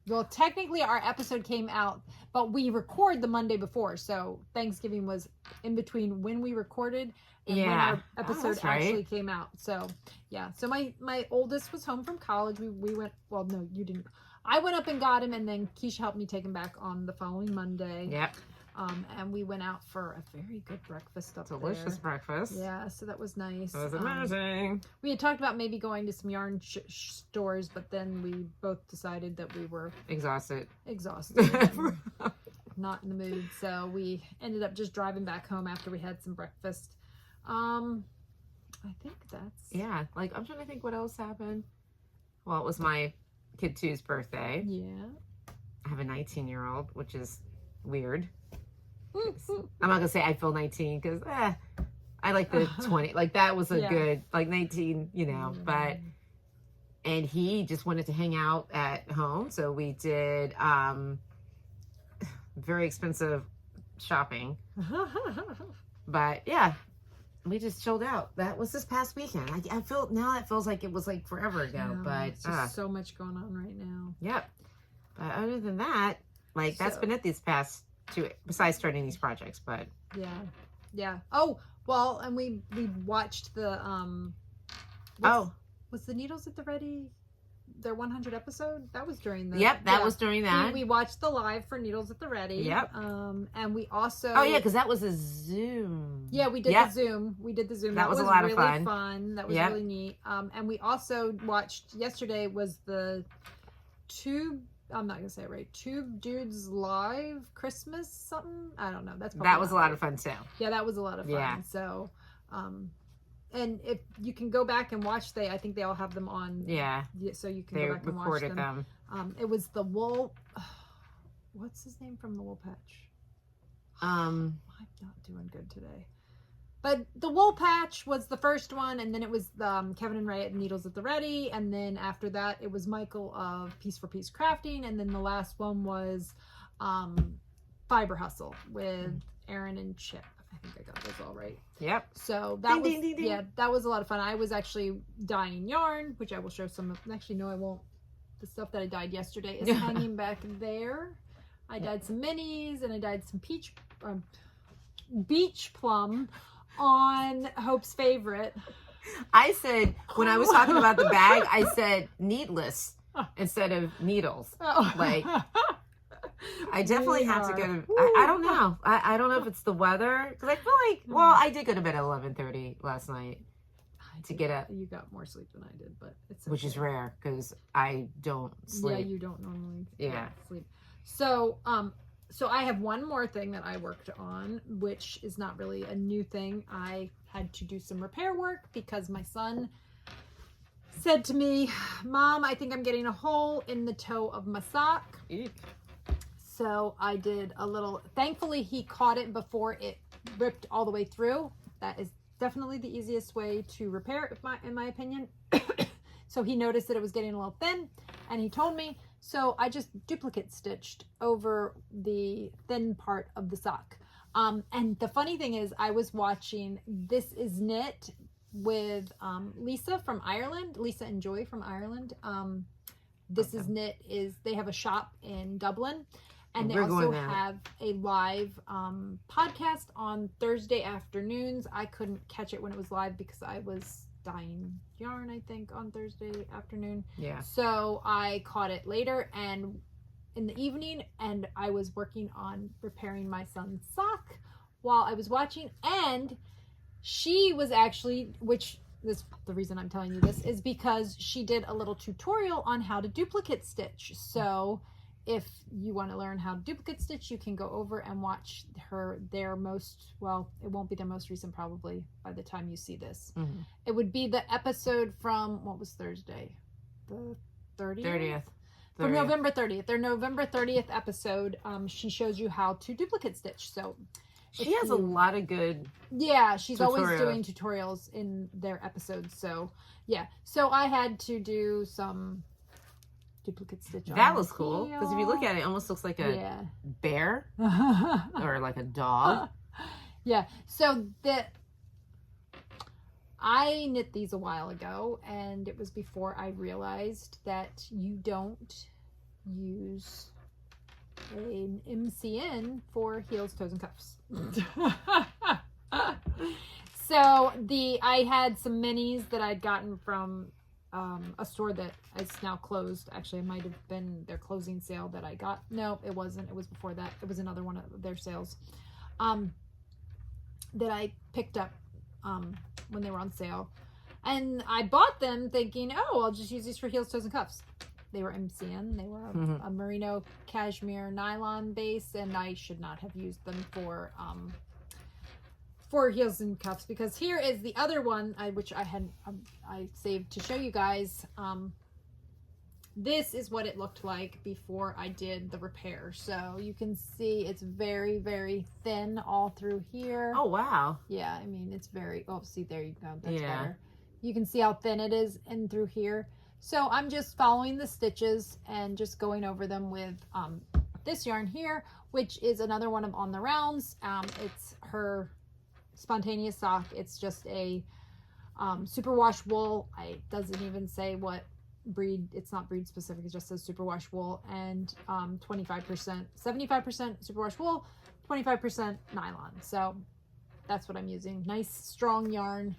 A: Well, technically our episode came out, but we record the Monday before, so Thanksgiving was in between when we recorded and when our episode actually came out. So, yeah. So my oldest was home from college. We went, well, no, you didn't. I went up and got him, and then Kiesha helped me take him back on the following Monday.
B: Yep.
A: And we went out for a very good breakfast up
B: Delicious
A: there.
B: breakfast.
A: Yeah, so that was nice.
B: It was amazing.
A: We had talked about maybe going to some yarn stores, but then we both decided that we were
B: exhausted,
A: and not in the mood. So we ended up just driving back home after we had some breakfast. I think that's
B: Like, I'm trying to think what else happened. Well, it was my kid 2's birthday.
A: Yeah.
B: I have a 19-year-old, which is weird. I'm not gonna say I feel 19 because I like the 20. Like, that was a good, like, 19, you know. But and he just wanted to hang out at home, so we did very expensive shopping. But yeah, we just chilled out. That was this past weekend. I feel now that feels like it was like forever ago. But
A: it's just so much going on right now.
B: Yep. But other than that, like, that's been it these past 2, besides starting these projects. But
A: yeah. Oh, well, and we watched the was the Needles at the Ready their 100 episode? That was during the
B: that was during that.
A: We watched the live for Needles at the Ready.
B: Yep.
A: And we also
B: because that was a Zoom.
A: Yeah, we did the Zoom. That was a lot of fun. That was really neat. And we also watched yesterday was the I'm not gonna say it right. Tube Dudes Live Christmas something. I don't know. That was
B: a lot of fun too.
A: Yeah, that was a lot of fun.
B: Yeah.
A: So, and if you can go back and watch, I think they all have them on.
B: Yeah.
A: So you can go back and watch them. It was the wool. What's his name from the Wool Patch? I'm not doing good today. But the Wool Patch was the first one, and then it was Kevin and Ray at Needles at the Ready, and then after that it was Michael of Piece for Piece Crafting, and then the last one was Fiber Hustle with Aaron and Chip. I think I got those all right.
B: Yep.
A: So that that was a lot of fun. I was actually dyeing yarn, which I will show some of. Actually, no, I won't. The stuff that I dyed yesterday is hanging back there. I dyed some minis, and I dyed some beach plum on Hope's favorite.
B: I said, when I was talking about the bag, I said needless instead of needles. Like, I definitely have to go to, I don't know. I don't know if it's the weather, because I feel like, well, I did go to bed at 11:30 last night to get up.
A: You got more sleep than I did, but it's okay.
B: Which is rare, because I don't sleep.
A: Yeah, you don't normally sleep. So I have one more thing that I worked on, which is not really a new thing. I had to do some repair work because my son said to me, Mom, I think I'm getting a hole in the toe of my sock.
B: Eek.
A: So I did a little, thankfully he caught it before it ripped all the way through. That is definitely the easiest way to repair, in my opinion. So he noticed that it was getting a little thin, and he told me. So I just duplicate stitched over the thin part of the sock. And the funny thing is, I was watching This Is Knit with Lisa from Ireland, Lisa and Joy from Ireland. This Is Knit they have a shop in Dublin, and they also have a live podcast on Thursday afternoons. I couldn't catch it when it was live because I was dyeing yarn, I think, on Thursday afternoon.
B: Yeah.
A: So I caught it later and in the evening, and I was working on repairing my son's sock while I was watching, and she was actually, the reason I'm telling you this is because she did a little tutorial on how to duplicate stitch. So if you want to learn how to duplicate stitch, you can go over and watch it won't be their most recent probably by the time you see this.
B: Mm-hmm.
A: It would be the episode from, what was Thursday? The 30th? From November 30th. Their November 30th episode, she shows you how to duplicate stitch. So
B: she has a lot of good
A: she's always doing tutorials in their episodes. So yeah, so I had to do some duplicate stitch on
B: that was cool, because if you look at it, it almost looks like a bear or like a dog.
A: Yeah, so I knit these a while ago, and it was before I realized that you don't use an MCN for heels, toes, and cuffs. So I had some minis that I'd gotten from a store that is now closed. Actually, it might have been their closing sale that I got. No, it wasn't. It was before that. It was another one of their sales that I picked up when they were on sale. And I bought them thinking, oh, I'll just use these for heels, toes, and cuffs. They were MCN. They were a merino cashmere nylon base, and I should not have used them for heels and cuffs, because here is the other one which I saved to show you guys. This is what it looked like before I did the repair. So you can see it's very, very thin all through here.
B: Oh, wow.
A: Yeah, I mean, it's very, see, there you go. That's better. You can see how thin it is in through here. So I'm just following the stitches and just going over them with this yarn here, which is another one of On the Rounds. It's her spontaneous sock. It's just a superwash wool. It doesn't even say what breed. It's not breed specific. It just says superwash wool, and 75% 75% superwash wool, 25% nylon. So that's what I'm using. Nice strong yarn,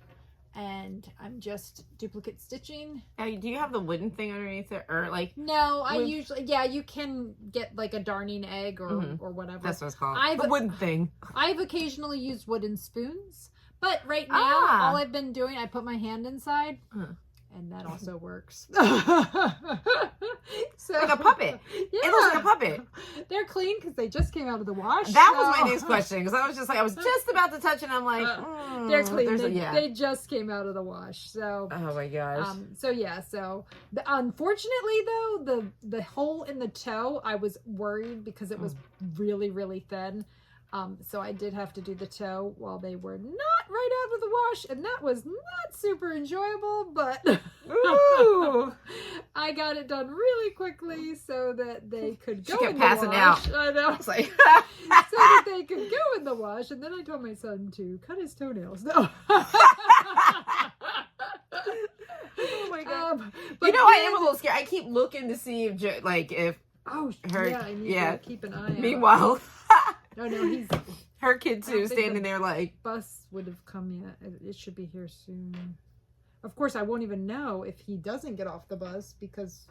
A: and I'm just duplicate stitching.
B: Do you have the wooden thing underneath it, or like?
A: No, I usually, you can get like a darning egg or whatever.
B: That's what it's called. The wooden thing.
A: I've occasionally used wooden spoons, but right now all I've been doing, I put my hand inside. And that also works. So,
B: like a puppet. Yeah. It looks like a puppet.
A: They're clean because they just came out of the wash.
B: That was my next question, because I was just about to touch it, and I'm like,
A: they're clean. They just came out of the wash. So,
B: oh my gosh.
A: Unfortunately though, the hole in the toe, I was worried because it was really, really thin. So I did have to do the toe while they were not right out of the wash, and that was not super enjoyable, but I got it done really quickly so that they could go in the wash. She kept passing out. I know. It's like so that they could go in the wash, and then I told my son to cut his toenails. No.
B: Oh my god. But I am a little scared. I keep looking to see if
A: I need to keep an eye out.
B: Meanwhile,
A: no, he's
B: her kid too, standing there like,
A: bus would have come yet. It should be here soon. Of course, I won't even know if he doesn't get off the bus, because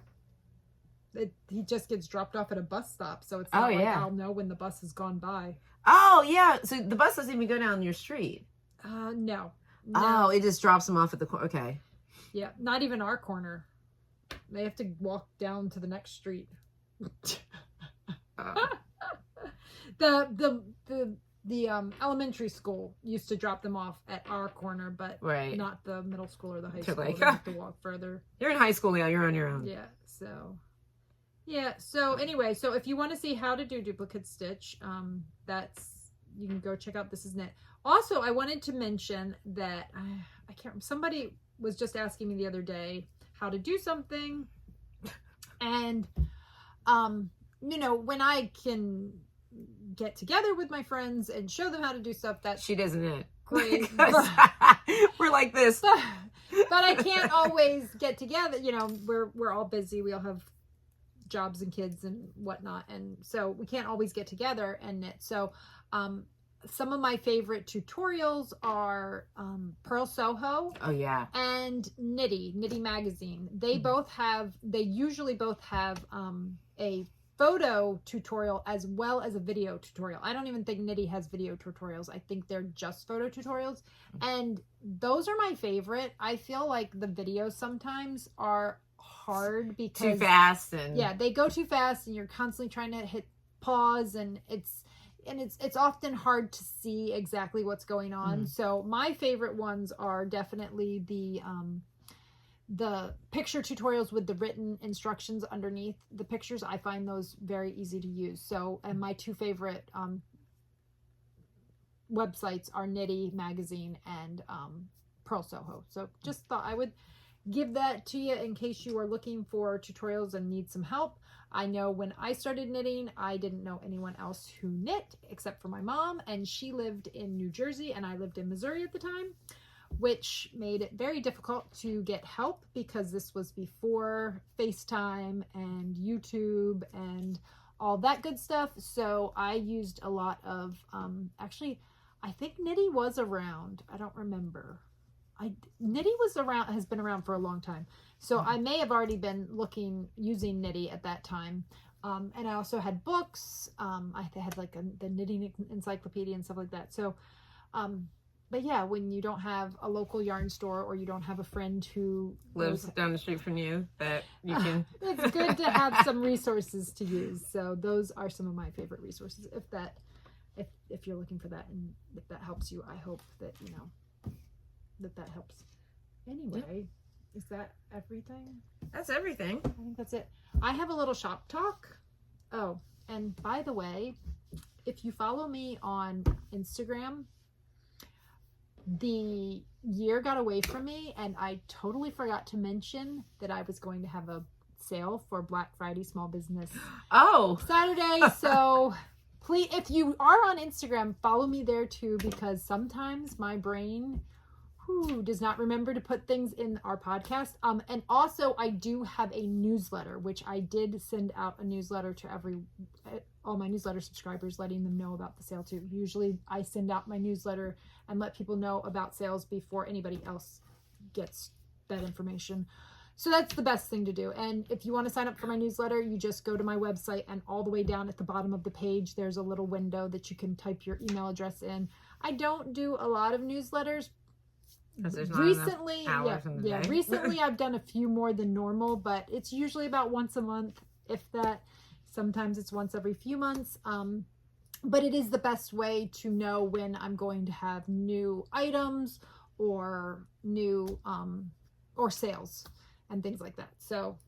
A: he just gets dropped off at a bus stop. So it's not I'll know when the bus has gone by. Oh yeah, so the bus doesn't even go down your street. No. Oh, it just drops them off at the corner. Okay. Yeah, not even our corner. They have to walk down to the next street. The elementary school used to drop them off at our corner, but not the middle school or the high school. They have to walk further. You're in high school now. You're on your own. So anyway, so if you want to see how to do duplicate stitch, you can go check out This Is Knit. Also, I wanted to mention that I can't. Somebody was just asking me the other day how to do something, and when I can get together with my friends and show them how to do stuff, that's
B: She doesn't knit.
A: great.
B: We're like this.
A: But I can't always get together. You know, we're all busy. We all have jobs and kids and whatnot, and so we can't always get together and knit. So some of my favorite tutorials are Purl Soho.
B: Oh yeah.
A: And Knitty Magazine. They usually both have a photo tutorial as well as a video tutorial. I don't even think Knitty has video tutorials. I think they're just photo tutorials. And those are my favorite. I feel like the videos sometimes are hard because
B: too fast, and
A: yeah, they go too fast and you're constantly trying to hit pause, and it's often hard to see exactly what's going on. So my favorite ones are definitely the picture tutorials with the written instructions underneath the pictures. I find those very easy to use. So, and my two favorite websites are Knitty Magazine and Purl Soho. So just thought I would give that to you in case you are looking for tutorials and need some help. I know when I started knitting, I didn't know anyone else who knit except for my mom, and she lived in New Jersey and I lived in Missouri at the time, which made it very difficult to get help because this was before FaceTime and YouTube and all that good stuff. So I used a lot of, actually, I think Knitty was around. I don't remember. Knitty has been around for a long time. So I may have already been using Knitty at that time. And I also had books. I had like the knitting encyclopedia and stuff like that. So, but yeah, when you don't have a local yarn store or you don't have a friend who
B: lives down the street from you, that you can.
A: It's good to have some resources to use. So those are some of my favorite resources. If you're looking for that, and if that helps you, I hope that you know that helps. Anyway, is that everything?
B: That's everything.
A: I think that's it. I have a little shop talk. Oh, and by the way, if you follow me on Instagram, the year got away from me and I totally forgot to mention that I was going to have a sale for Black Friday Small Business Saturday. So please, if you are on Instagram, follow me there too, because sometimes my brain does not remember to put things in our podcast. And also I do have a newsletter, which I did send out a newsletter to all my newsletter subscribers, letting them know about the sale too. Usually I send out my newsletter and let people know about sales before anybody else gets that information. So that's the best thing to do. And if you want to sign up for my newsletter, you just go to my website, and all the way down at the bottom of the page, there's a little window that you can type your email address in. I don't do a lot of newsletters. Recently, recently I've done a few more than normal, but it's usually about once a month, if that. Sometimes it's once every few months. But it is the best way to know when I'm going to have new items or new or sales and things like that. So,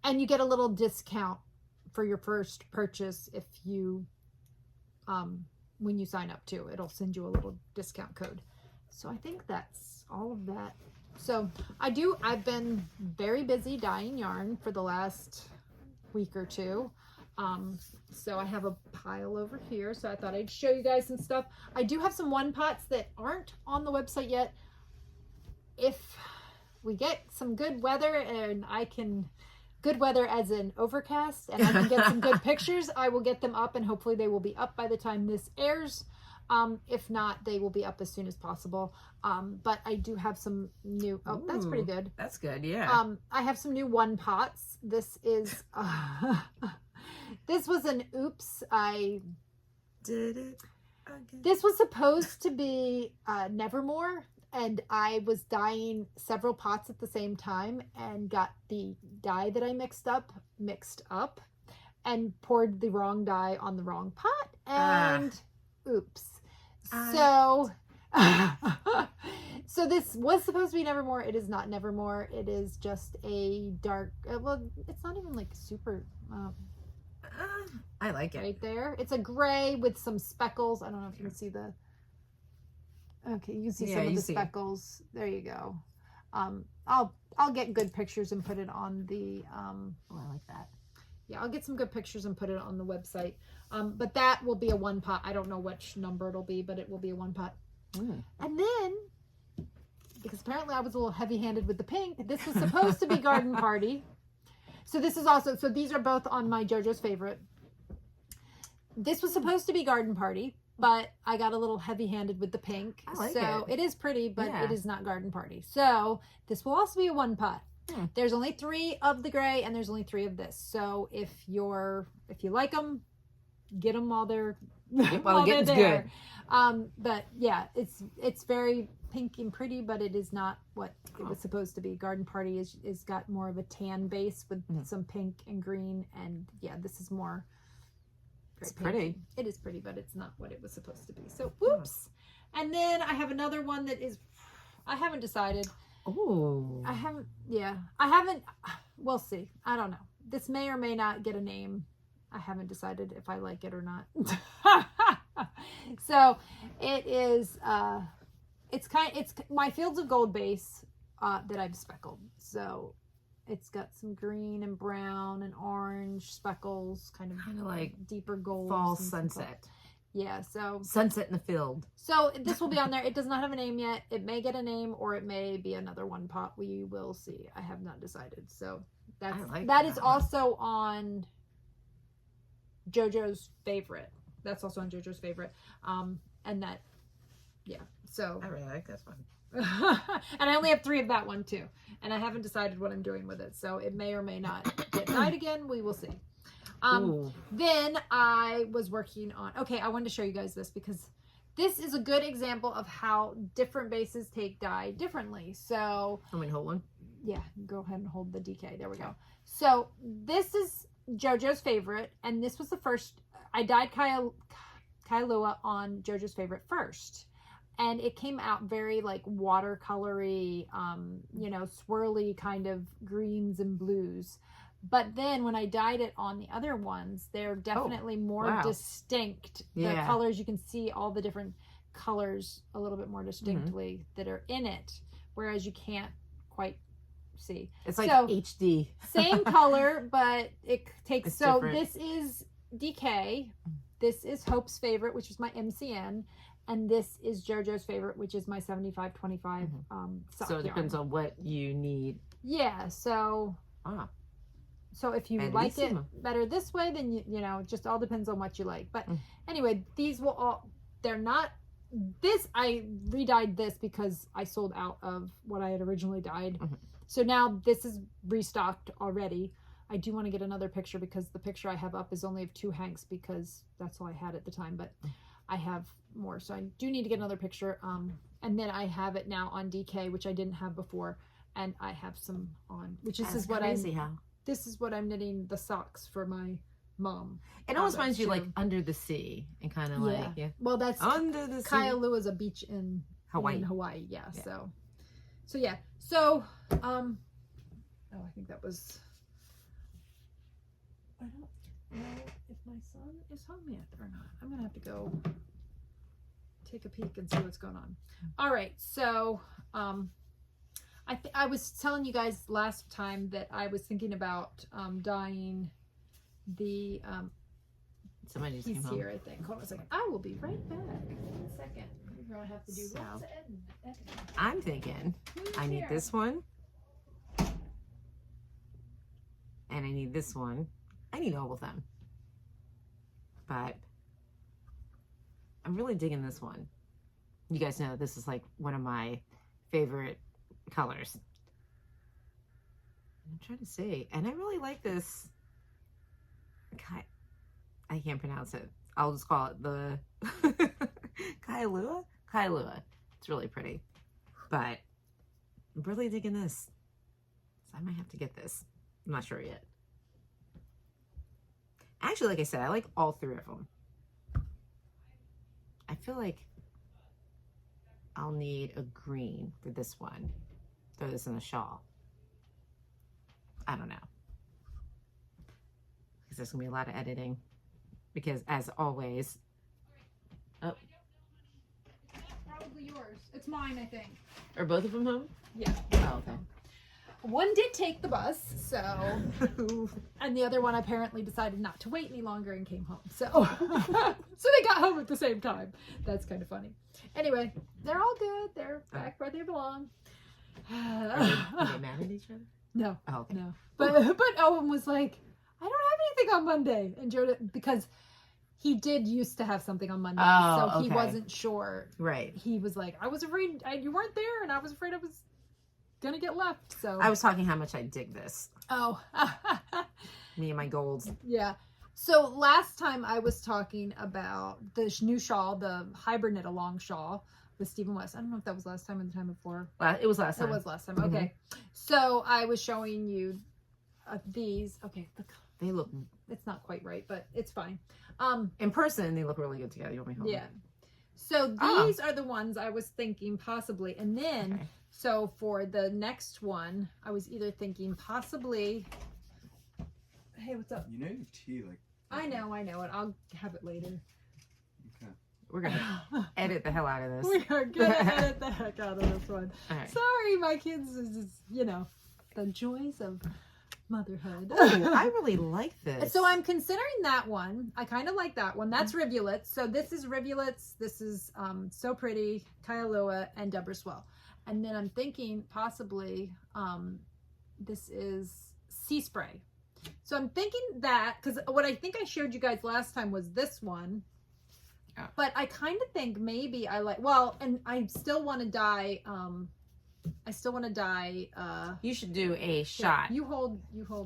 A: and you get a little discount for your first purchase if you when you sign up too. It'll send you a little discount code. So I think that's all of that. So I've been very busy dyeing yarn for the last week or two. So I have a pile over here. So I thought I'd show you guys some stuff. I do have some one pots that aren't on the website yet. If we get some good weather and good weather as in overcast, and I can get some good pictures, I will get them up, and hopefully they will be up by the time this airs. If not, they will be up as soon as possible. But I do have some new, that's pretty good.
B: That's good, yeah.
A: I have some new one pots. This is, this was an oops. I did it again. This was supposed to be Nevermore, and I was dyeing several pots at the same time and got the dye that I mixed up and poured the wrong dye on the wrong pot, and oops. So, so this was supposed to be Nevermore. It is not Nevermore. It is just a dark, well, it's not even like super,
B: I like it.
A: Right there. It's a gray with some speckles. I don't know if you can see okay, you can see some of the speckles. There you go. I'll get good pictures and put it on the,
B: I like that.
A: yeah, I'll get some good pictures and put it on the website. But that will be a 1 pot. I don't know which number it'll be, but it will be a 1 pot. And then, because apparently I was a little heavy-handed with the pink, this was supposed to be Garden Party. So this is also, so these are both on my JoJo's favorite. This was supposed to be Garden Party, but I got a little heavy-handed with the pink.
B: I like
A: so
B: it.
A: It is pretty, but it is not Garden Party. So this will also be a 1 pot. There's only 3 of the gray and there's only 3 of this. So if you like them, get them while they're while they're there. Good. But yeah, it's very pink and pretty, but it is not what it was supposed to be. Garden Party is got more of a tan base with some pink and green, and yeah, this is more.
B: It's pretty.
A: It is pretty, but it's not what it was supposed to be. So whoops. And then I have another one that is, I haven't decided.
B: Oh.
A: I haven't. We'll see. I don't know. This may or may not get a name. I haven't decided if I like it or not. So it is, it's my Fields of Gold base that I've speckled. So it's got some green and brown and orange speckles, kind of
B: like
A: deeper gold.
B: Fall sunset.
A: Yeah, so
B: sunset in the field.
A: So this will be on there. It does not have a name yet. It may get a name or it may be another 1 pot. We will see. I have not decided. So that is also on JoJo's favorite. That's also on JoJo's favorite. And that, yeah. So
B: I really like this one.
A: And I only have 3 of that one too. And I haven't decided what I'm doing with it. So it may or may not get dyed again. We will see. Then I was working on, okay, I wanted to show you guys this because this is a good example of how different bases take dye differently. So
B: I'm going to hold one.
A: Yeah, go ahead and hold the DK. There we go. So this is JoJo's favorite, and this was the first. I dyed Kailua on JoJo's favorite first, and it came out very like watercolory, swirly kind of greens and blues. But then when I dyed it on the other ones, they're definitely more distinct. The colors, you can see all the different colors a little bit more distinctly that are in it, whereas you can't quite see.
B: It's like HD.
A: Same color, but it takes,
B: it's
A: so
B: different.
A: This is DK. This is Hope's favorite, which is my MCN. And this is JoJo's favorite, which is my 75-25 sock
B: So it depends on what you need.
A: Yeah, so... So if you like it better this way, then it just all depends on what you like. But anyway, these will all, they're not, this, I re-dyed this because I sold out of what I had originally dyed. So now this is restocked already. I do want to get another picture because the picture I have up is only of 2 hanks because that's all I had at the time. But I have more. So I do need to get another picture. And then I have it now on DK, which I didn't have before. And I have some on, which is what this is what I'm knitting the socks for my mom.
B: It almost reminds you like Under the Sea and kind of like,
A: Well, that's
B: Under the Sea.
A: Kailua is a beach in Hawaii. Yeah. So yeah. So, I think that was, I don't know if my son is home yet or not. I'm going to have to go take a peek and see what's going on. All right. So, I was telling you guys last time that I was thinking about dyeing the
B: somebody's
A: piece here, I think. Hold on a second. I will be right back in a second. We're going to have to do lots of editing.
B: I'm thinking I need this one. And I need this one. I need all of them. But I'm really digging this one. You guys know this is like one of my favorite colors. I'm trying to see, and I really like this. I can't pronounce it. I'll just call it the Kailua. It's really pretty, but I'm really digging this. So I might have to get this. I'm not sure yet. Actually, like I said, I like all 3 of them. I feel like I'll need a green for this one. Throw this in a shawl. I don't know. Because there's going to be a lot of editing. Because as always... Oh.
A: That's probably yours. It's mine, I think.
B: Are both of them home?
A: Yeah.
B: Oh, okay.
A: one did take the bus, so, and the other one apparently decided not to wait any longer and came home. So, so they got home at the same time. That's kind of funny. Anyway, they're all good. They're back where they belong.
B: Are they mad at each other?
A: No.
B: Oh, okay.
A: No. But Owen was like, I don't have anything on Monday. And Jojo, because he did used to have something on Monday.
B: Oh,
A: so he
B: okay.
A: wasn't sure.
B: Right.
A: He was like, I was afraid you weren't there, and I was afraid I was going to get left. So
B: I was talking how much I dig this.
A: Oh.
B: Me and my golds.
A: Yeah. So last time I was talking about the new shawl, the hybrid Knitalong shawl with Stephen West. I don't know if that was last time or the time before.
B: It was last time.
A: It was last time. Okay. So I was showing you these. Okay.
B: They look.
A: It's not quite right, but it's fine.
B: In person, they look really good together. You want me to hold
A: Yeah.
B: them?
A: So these are the ones I was thinking possibly. And then, so for the next one, I was either thinking possibly. Hey, what's up?
C: You know your tea, like.
A: I know it. I'll have it later.
C: Okay.
B: We're gonna edit the hell out of this.
A: We are gonna edit the heck out of this one.
B: All right.
A: Sorry, my kids is just, the joys of motherhood.
B: Oh, I really like this.
A: So I'm considering that one. I kind of like that one. That's Rivulets. So this is Rivulets. This is So Pretty, Kailua, and Deborah Swell. And then I'm thinking possibly this is Sea Spray. So I'm thinking that, because what I think I showed you guys last time was this one.
B: Oh.
A: But I kind of think maybe I like, and I still want to dye,
B: you should do a shot.
A: You hold.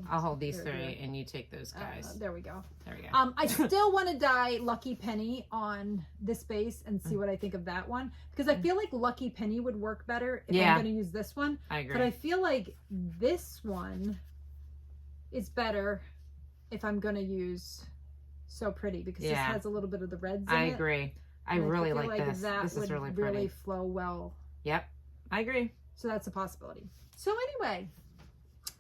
B: I'll hold these
A: there,
B: three, and you take those guys.
A: There we go.
B: There we go.
A: I still want to dye Lucky Penny on this base and see what I think of that one, because I feel like Lucky Penny would work better if I'm going to use this one.
B: I agree.
A: But I feel like this one is better if I'm going to use So Pretty, because this has a little bit of the reds in it.
B: I agree. I really like this. This is really pretty.
A: Really flow well.
B: Yep. I agree.
A: So that's a possibility. So anyway.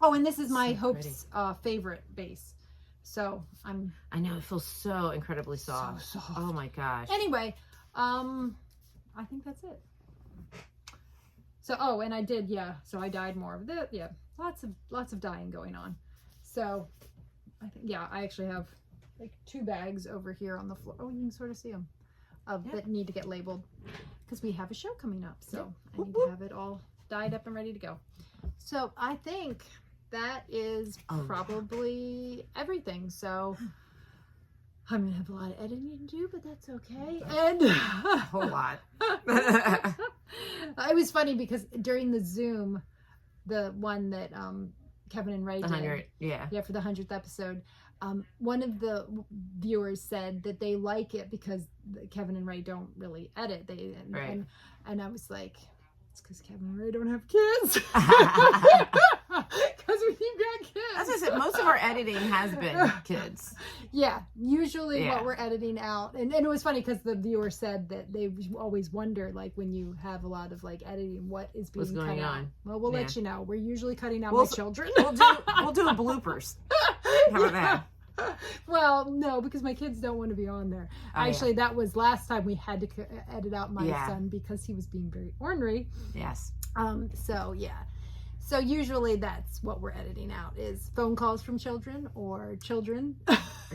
A: Oh, and this is my
B: So
A: Hope's favorite base. So
B: I know, it feels so incredibly soft.
A: So soft.
B: Oh my gosh.
A: Anyway, I think that's it. So, and I did, so I dyed more of this. Yeah, lots of dyeing going on. So, I think, I actually have like 2 bags over here on the floor. Oh, you can sort of see them that need to get labeled, because we have a show coming up. So I need to have it all dyed up and ready to go. So I think that is probably everything. So I'm gonna have a lot of editing to do, but that's okay. And
B: a whole lot.
A: It was funny because during the Zoom, the one that Kevin and Ray did, for the 100th episode, one of the viewers said that they like it because Kevin and Ray don't really edit. And I was like, it's because Kevin and Ray don't have kids. Because we've got kids.
B: As I said, most of our editing has been kids.
A: Yeah, usually what we're editing out. And it was funny because the viewer said that they always wonder, like, when you have a lot of like editing, what is being cut out. Well, we'll let you know. We're usually cutting out my children.
B: We'll do a bloopers. How about that?
A: Well, no, because my kids don't want to be on there. Actually, that was last time we had to edit out my son because he was being very ornery.
B: Yes.
A: So usually that's what we're editing out, is phone calls from children or children.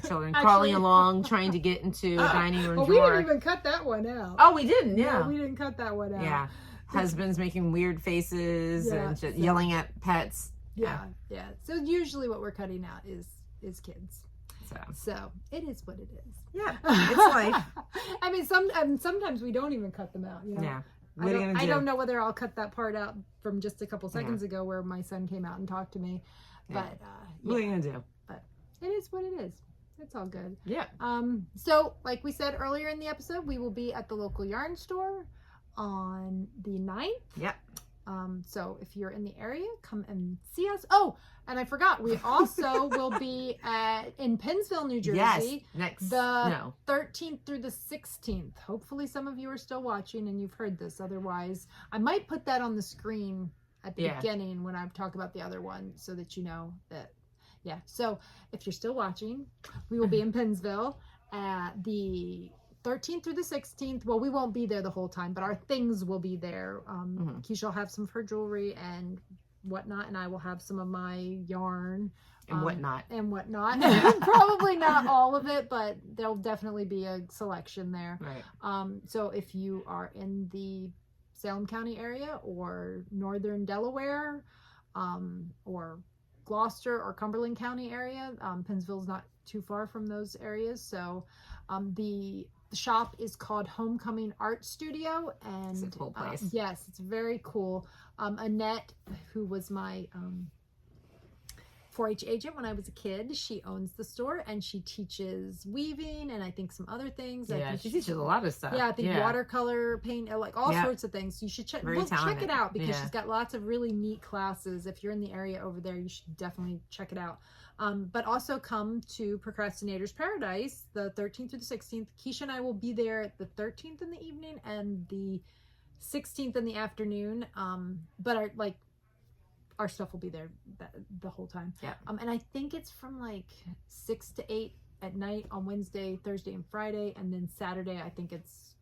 B: Children crawling along, trying to get into a dining room drawer.
A: We didn't even cut that one out.
B: Oh, we didn't? Yeah.
A: We didn't cut that one out.
B: Yeah. Husbands making weird faces and just yelling at pets.
A: Yeah. So usually what we're cutting out is kids. So it is what it is.
B: Yeah, it's life.
A: I mean, sometimes we don't even cut them out.
B: Yeah.
A: I don't know whether I'll cut that part out from just a couple seconds ago where my son came out and talked to me. But
B: what are you gonna do?
A: But it is what it is. It's all good.
B: Yeah.
A: So like we said earlier in the episode, we will be at the local yarn store on the 9th.
B: Yep.
A: So if you're in the area, come and see us. Oh, and I forgot, we also will be in Pennsville, New Jersey.
B: Yes,
A: the 13th through the 16th. Hopefully some of you are still watching and you've heard this. Otherwise, I might put that on the screen at the beginning when I talk about the other one, so that you know that. Yeah. So if you're still watching, we will be in Pennsville at the 13th through the 16th. Well, we won't be there the whole time, but our things will be there. Kiesha will have some of her jewelry, and whatnot, and I will have some of my yarn
B: And whatnot.
A: Probably not all of it, but there'll definitely be a selection there.
B: Right.
A: So if you are in the Salem County area or northern Delaware, or Gloucester or Cumberland County area, Pennsville's not too far from those areas. So the shop is called Homecoming Art Studio, and
B: It's a cool place.
A: yes, it's very cool. Annette, who was my 4-H agent when I was a kid, she owns the store, and she teaches weaving and I think some other things. I
B: Yeah,
A: think
B: she teaches a lot of stuff.
A: Yeah, I think watercolor paint, like all
B: Yeah.
A: sorts of things. You should check
B: Very
A: check
B: talented.
A: it out, because
B: Yeah.
A: she's got lots of really neat classes. If you're in the area over there, you should definitely check it out. But also come to Procrastinator's Paradise the 13th through the 16th. Kiesha and I will be there the 13th in the evening and the 16th in the afternoon. But our stuff will be there the whole time.
B: Yeah.
A: And I think it's from like 6 to 8 at night on Wednesday, Thursday, and Friday. And then Saturday, I think it's,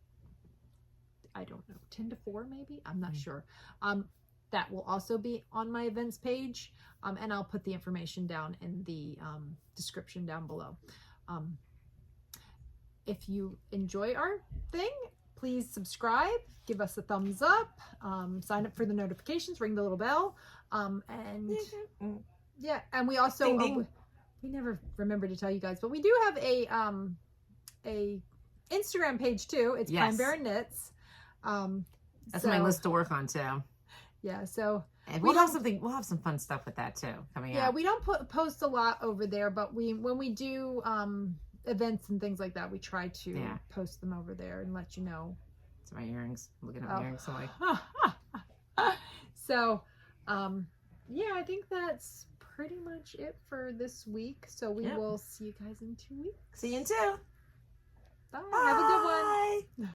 A: I don't know, 10 to 4 maybe? I'm not sure. That will also be on my events page. And I'll put the information down in the description down below. If you enjoy our thing, please subscribe, give us a thumbs up, sign up for the notifications, ring the little bell. And yeah, and we also,
B: Ding, ding.
A: we never remember to tell you guys, but we do have a Instagram page too. It's
B: Yes.
A: Pine Barren Knits.
B: That's my list to work on too.
A: Yeah, so
B: And
A: We
B: we'll have some fun stuff with that too coming
A: yeah,
B: up.
A: we don't post a lot over there, but when we do events and things like that, we try to post them over there and let you know.
B: It's my earrings. I'm looking at
A: Oh.
B: my earrings. I'm like,
A: So yeah, I think that's pretty much it for this week. So we
B: Yep.
A: will see you guys in 2 weeks.
B: see you in 2.
A: Bye. Have a good one.
B: Bye.